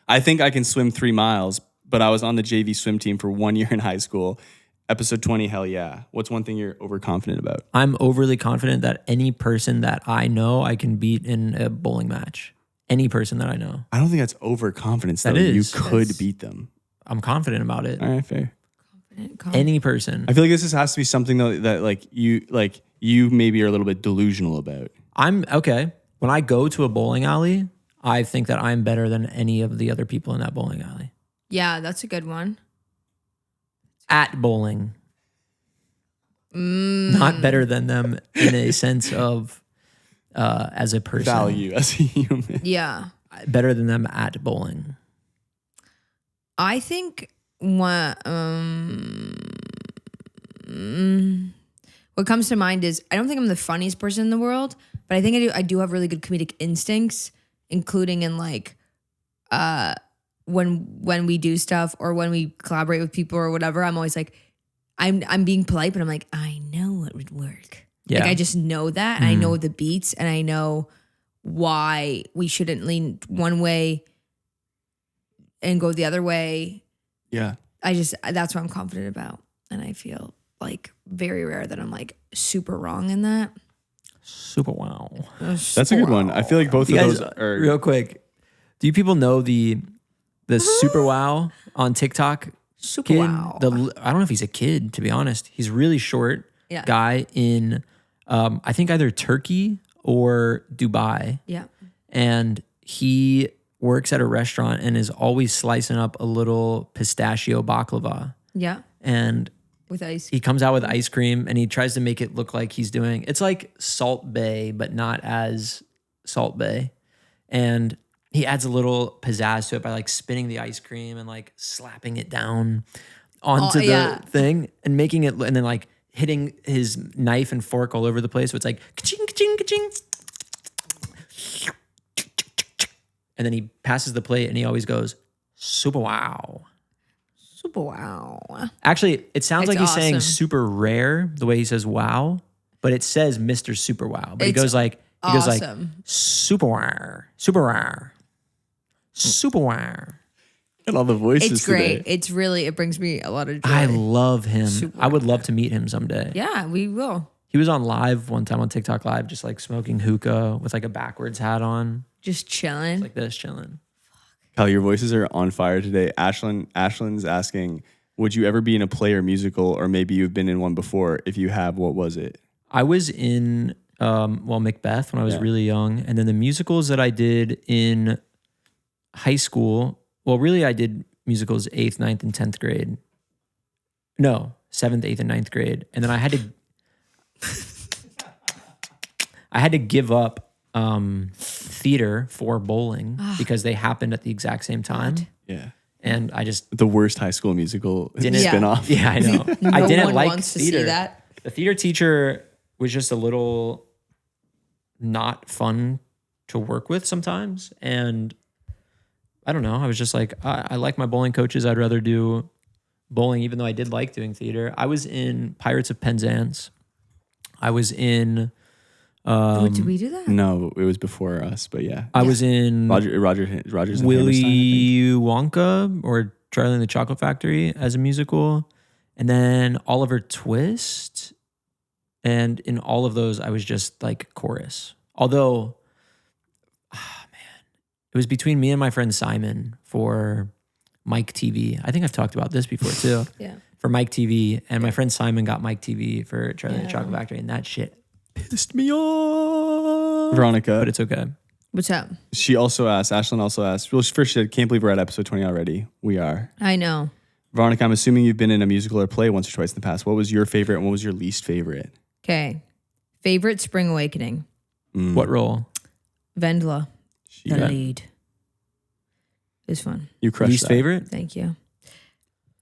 I think I can swim 3 miles, but I was on the JV swim team for 1 year in high school. Episode 20, hell yeah. What's one thing you're overconfident about? I'm overly confident that any person that I know I can beat in a bowling match. Any person that I know. I don't think that's overconfidence, though. That is. You could beat them. I'm confident about it. All right, fair. Any person. I feel like this has to be something though that like you maybe are a little bit delusional about. I'm okay. When I go to a bowling alley, I think that I'm better than any of the other people in that bowling alley. Yeah, that's a good one. At bowling. Not better than them in a sense of as a person. Value as a human. Yeah. Better than them at bowling. I think what comes to mind is I don't think I'm the funniest person in the world, but I think I do have really good comedic instincts, including in like when we do stuff or when we collaborate with people or whatever. I'm always like I'm being polite, but I'm like, I know it would work. Yeah. Like I just know that and I know the beats and I know why we shouldn't lean one way and go the other way. Yeah. That's what I'm confident about. And I feel like very rare that I'm like super wrong in that. Super wow. That's a good one. I feel like both You of guys, those are real quick. Do you people know the super wow on TikTok? Super Kid, wow. I don't know if he's a kid, to be honest. He's really short, Yeah. guy in, I think either Turkey or Dubai. Yeah. And he works at a restaurant and is always slicing up a little pistachio baklava. Yeah. And With ice. he comes out with ice cream and he tries to make it look like he's doing, it's like Salt Bay, but not as Salt Bay. And he adds a little pizzazz to it by like spinning the ice cream and like slapping it down onto the thing and making it, and then like hitting his knife and fork all over the place. So it's like ka-ching, ka-ching, ka-ching. And then he passes the plate and he always goes, super wow. Super wow. Actually, it sounds It's like he's saying awesome. super rare the way he says wow, but it says Mr. Super Wow. But he It's goes like awesome. super wow, super wow, super wow. And all the voices It's great. today. It's really, it brings me a lot of joy. I love him. Super I would love to meet him someday. Yeah, we will. He was on live one time on TikTok Live, just like smoking hookah with like a backwards hat on, Just chilling. like this, chilling. Kyle, your voices are on fire today. Ashlyn's asking, would you ever be in a play or musical, or maybe you've been in one before? If you have, what was it? I was in Macbeth when I was really young, and then the musicals that I did in high school. Well, really, I did musicals 8th, 9th, and 10th grade. No, 7th, 8th, and 9th grade, and then I had to give up theater for bowling because they happened at the exact same time, Yeah. and I just The worst high school musical Didn't- spin-off. yeah, I know. No I didn't one like wants theater. to see that. The theater teacher was just a little not fun to work with sometimes. And I don't know. I was just like, I like my bowling coaches. I'd rather do bowling, even though I did like doing theater. I was in Pirates of Penzance. I was in, Did we do that? No, it was before us, but yeah. I was in Roger's and Hammerstein, I think. Willy Wonka or Charlie and the Chocolate Factory as a musical. And then Oliver Twist. And in all of those, I was just like chorus. Although, it was between me and my friend Simon for Mike TV. I think I've talked about this before too. Yeah. For Mike TV. And my friend Simon got Mike TV for Charlie and the Chocolate Factory. And that shit pissed me off. Veronika, But it's okay. What's up? Ashlyn also asked, well, first she said, can't believe we're at episode 20 already. We are. I know. Veronika, I'm assuming you've been in a musical or play once or twice in the past. What was your favorite and what was your least favorite? Okay. Favorite Spring Awakening. What role? Vendla. The Yeah. lead. It was fun. You crushed Least that. favorite? Thank you.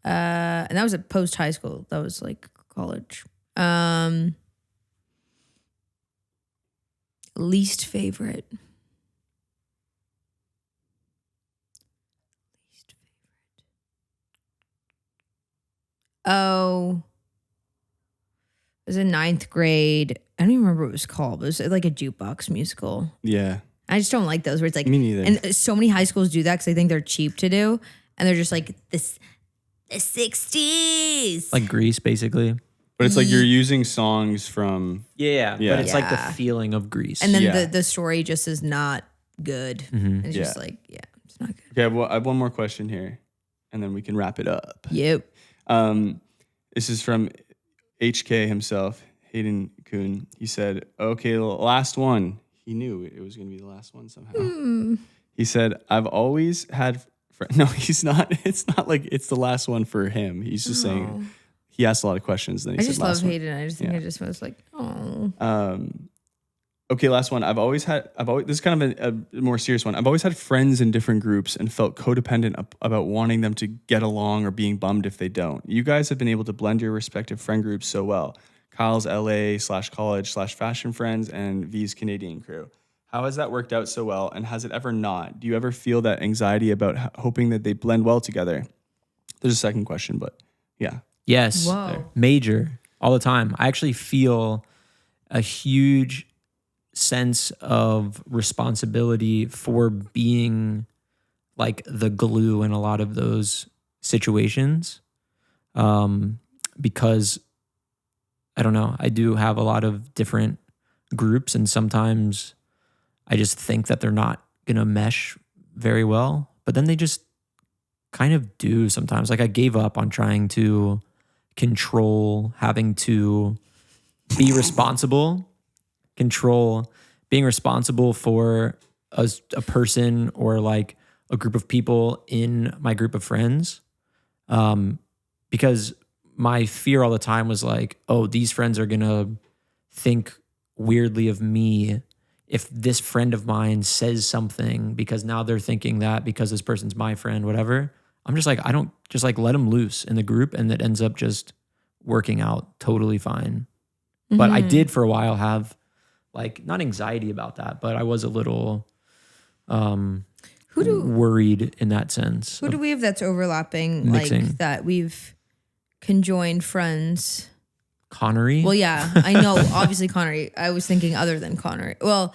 And that was at post high school. That was like college. Least favorite. Oh, it was in 9th grade. I don't even remember what it was called. It was like a jukebox musical. Yeah. I just don't like those where it's like, Me neither. and so many high schools do that because they think they're cheap to do. And they're just like, the 60s. Like Grease, basically. But it's like you're using songs from... Yeah. Yeah. But it's like the Yeah. feeling of Grease. And then Yeah. the story just is not good. It's just Yeah. like, yeah, it's not good. Okay, I have one more question here, and then we can wrap it up. Yep. This is from HK himself, Hayden Kuhn. He said, okay, last one. He knew it was going to be the last one somehow. He said, I've always had... No, he's not. It's not like it's the last one for him. He's just saying... He asked a lot of questions. Then he I said just last love one. Hayden. I just think Yeah. I just was like, oh. Okay, last one. This is kind of a more serious one. I've always had friends in different groups and felt codependent about wanting them to get along or being bummed if they don't. You guys have been able to blend your respective friend groups so well. Kyle's LA/college/fashion friends and V's Canadian crew. How has that worked out so well, and has it ever not? Do you ever feel that anxiety about hoping that they blend well together? There's a second question, but yeah. Yes. Whoa. Major. All the time. I actually feel a huge sense of responsibility for being like the glue in a lot of those situations. Because I don't know, I do have a lot of different groups, and sometimes I just think that they're not going to mesh very well, but then they just kind of do sometimes. Like I gave up on trying to control having to be responsible, control, being responsible for a person or like a group of people in my group of friends. Because my fear all the time was like, oh, these friends are going to think weirdly of me if this friend of mine says something, because now they're thinking that because this person's my friend, whatever. I'm just like, I don't just like let them loose in the group, and it ends up just working out totally fine. But I did for a while have like not anxiety about that, but I was a little worried in that sense. Who do we have that's overlapping, mixing. like that we've conjoined friends? Connory? Well, yeah, I know. Obviously, Connery. I was thinking other than Connery. Well,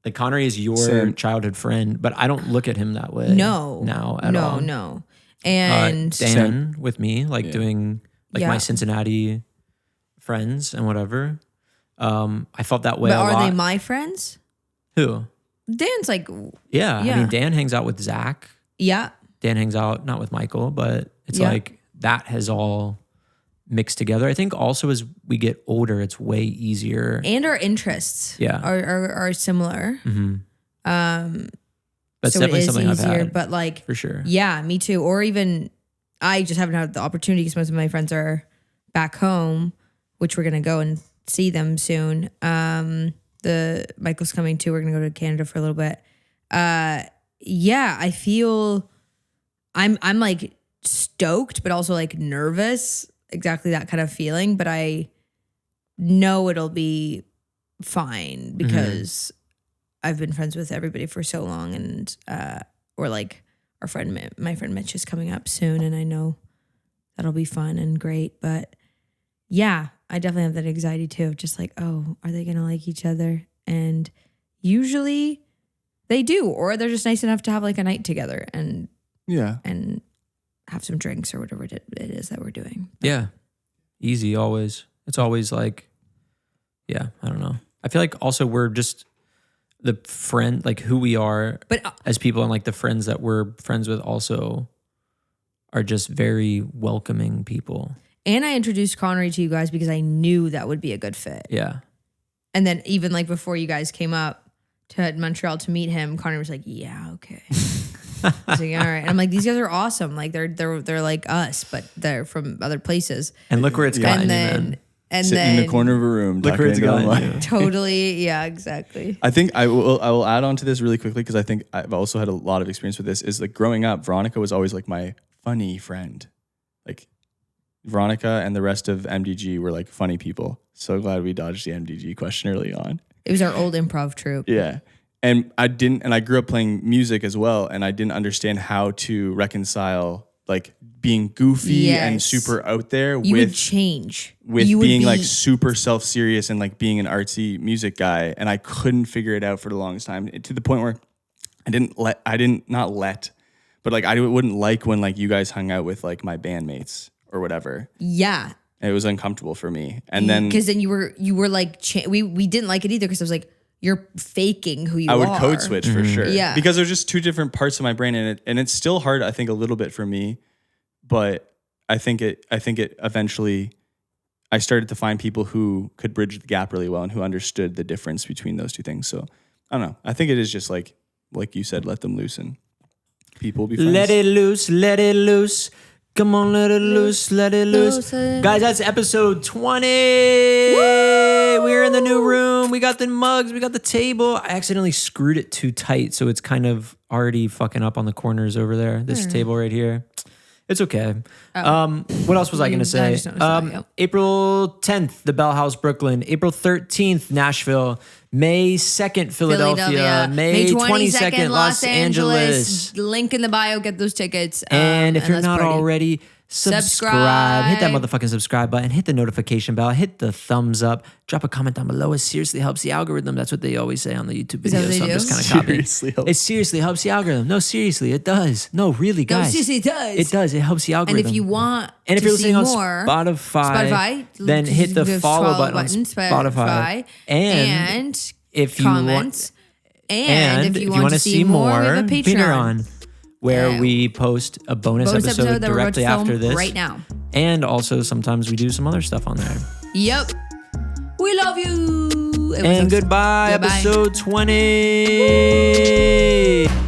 like Connery is your Same. childhood friend, but I don't look at him that way. no, now at all. No. And Dan with me, like doing like Yeah. my Cincinnati friends and whatever. I felt that way but a are lot. they my friends? Who? Dan's like, Yeah. I Yeah. mean, Dan hangs out with Zach. yeah, Dan hangs out not with Michael, but it's Yeah. like that has all mixed together. I think also as we get older, it's way easier. and our interests, Yeah. are similar. That's So it definitely is something easier. I've had But like, for sure. yeah, me too. Or even I just haven't had the opportunity because most of my friends are back home, which we're gonna go and see them soon. The Michael's coming too. We're gonna go to Canada for a little bit. Yeah, I feel I'm like stoked, but also like nervous. Exactly that kind of feeling. But I know it'll be fine because I've been friends with everybody for so long, and or like my friend Mitch is coming up soon, and I know that'll be fun and great. But yeah, I definitely have that anxiety too of just like, oh, are they gonna like each other? And usually they do, or they're just nice enough to have like a night together and have some drinks or whatever it is that we're doing. Yeah. Easy always. It's always like, yeah, I don't know. I feel like also we're just the friend, like who we are But as people, and like the friends that we're friends with also are just very welcoming people. and I introduced Connery to you guys because I knew that would be a good fit. Yeah. And then even like before you guys came up to Montreal to meet him, Connery was like, "Yeah, okay." I was like, "All right." And I'm like, "These guys are awesome. Like they're like us, but they're from other places." And look where it's gotten And you, then man. Sitting in the corner of a room. Look where it's talking to gotten them. you. totally, yeah, exactly. I think I will add on to this really quickly because I think I've also had a lot of experience with this. Is like growing up, Veronika was always like my funny friend. Like Veronika and the rest of MDG were like funny people. So glad we dodged the MDG question early on. It was our old improv troupe. Yeah. And I grew up playing music as well, and I didn't understand how to reconcile like being goofy and Yes. super out there You would with change. with You would being be- like super self-serious and like being an artsy music guy. And I couldn't figure it out for the longest time, to the point where but like I wouldn't like when like you guys hung out with like my bandmates or whatever. yeah. It was uncomfortable for me. And then Because then you were like we didn't like it either because I was like, you're faking who you are. I would code switch for sure. Yeah. Because there's just two different parts of my brain, and it's still hard, I think, a little bit for me. But I think it eventually I started to find people who could bridge the gap really well and who understood the difference between those two things. So I don't know. I think it is just like you said, let them loose and people will be friends. Let it loose, let it loose. Come on, let it loose, let it loose. Guys, that's episode 20. We're in the new room. We got the mugs, we got the table. I accidentally screwed it too tight, so it's kind of already fucking up on the corners over there. This table right here. It's okay. What else was I going to say? I just noticed that, yeah. April 10th, the Bell House, Brooklyn. April 13th, Nashville. May 2nd, Philadelphia. May 22nd, Los Angeles. Link in the bio. Get those tickets. And if you're let's not party. already, subscribe. Hit that motherfucking subscribe button. Hit the notification bell. Hit the thumbs up. Drop a comment down below. It seriously helps the algorithm. That's what they always say on the YouTube Is that videos. what they So I'm do? just kind of copying. Seriously helps. It seriously helps the algorithm. No, seriously, it does. No, really, guys. seriously, it does. It does. It helps the And algorithm. if you want And if to you're see listening on more, Spotify, then hit the just follow button on Spotify. And if you comments. want, And if you want to see more, we have a Patreon. where Yeah. we post a bonus episode that we're about directly to film after this. right now. And also sometimes we do some other stuff on there. Yep. We love you. And goodbye, episode 20.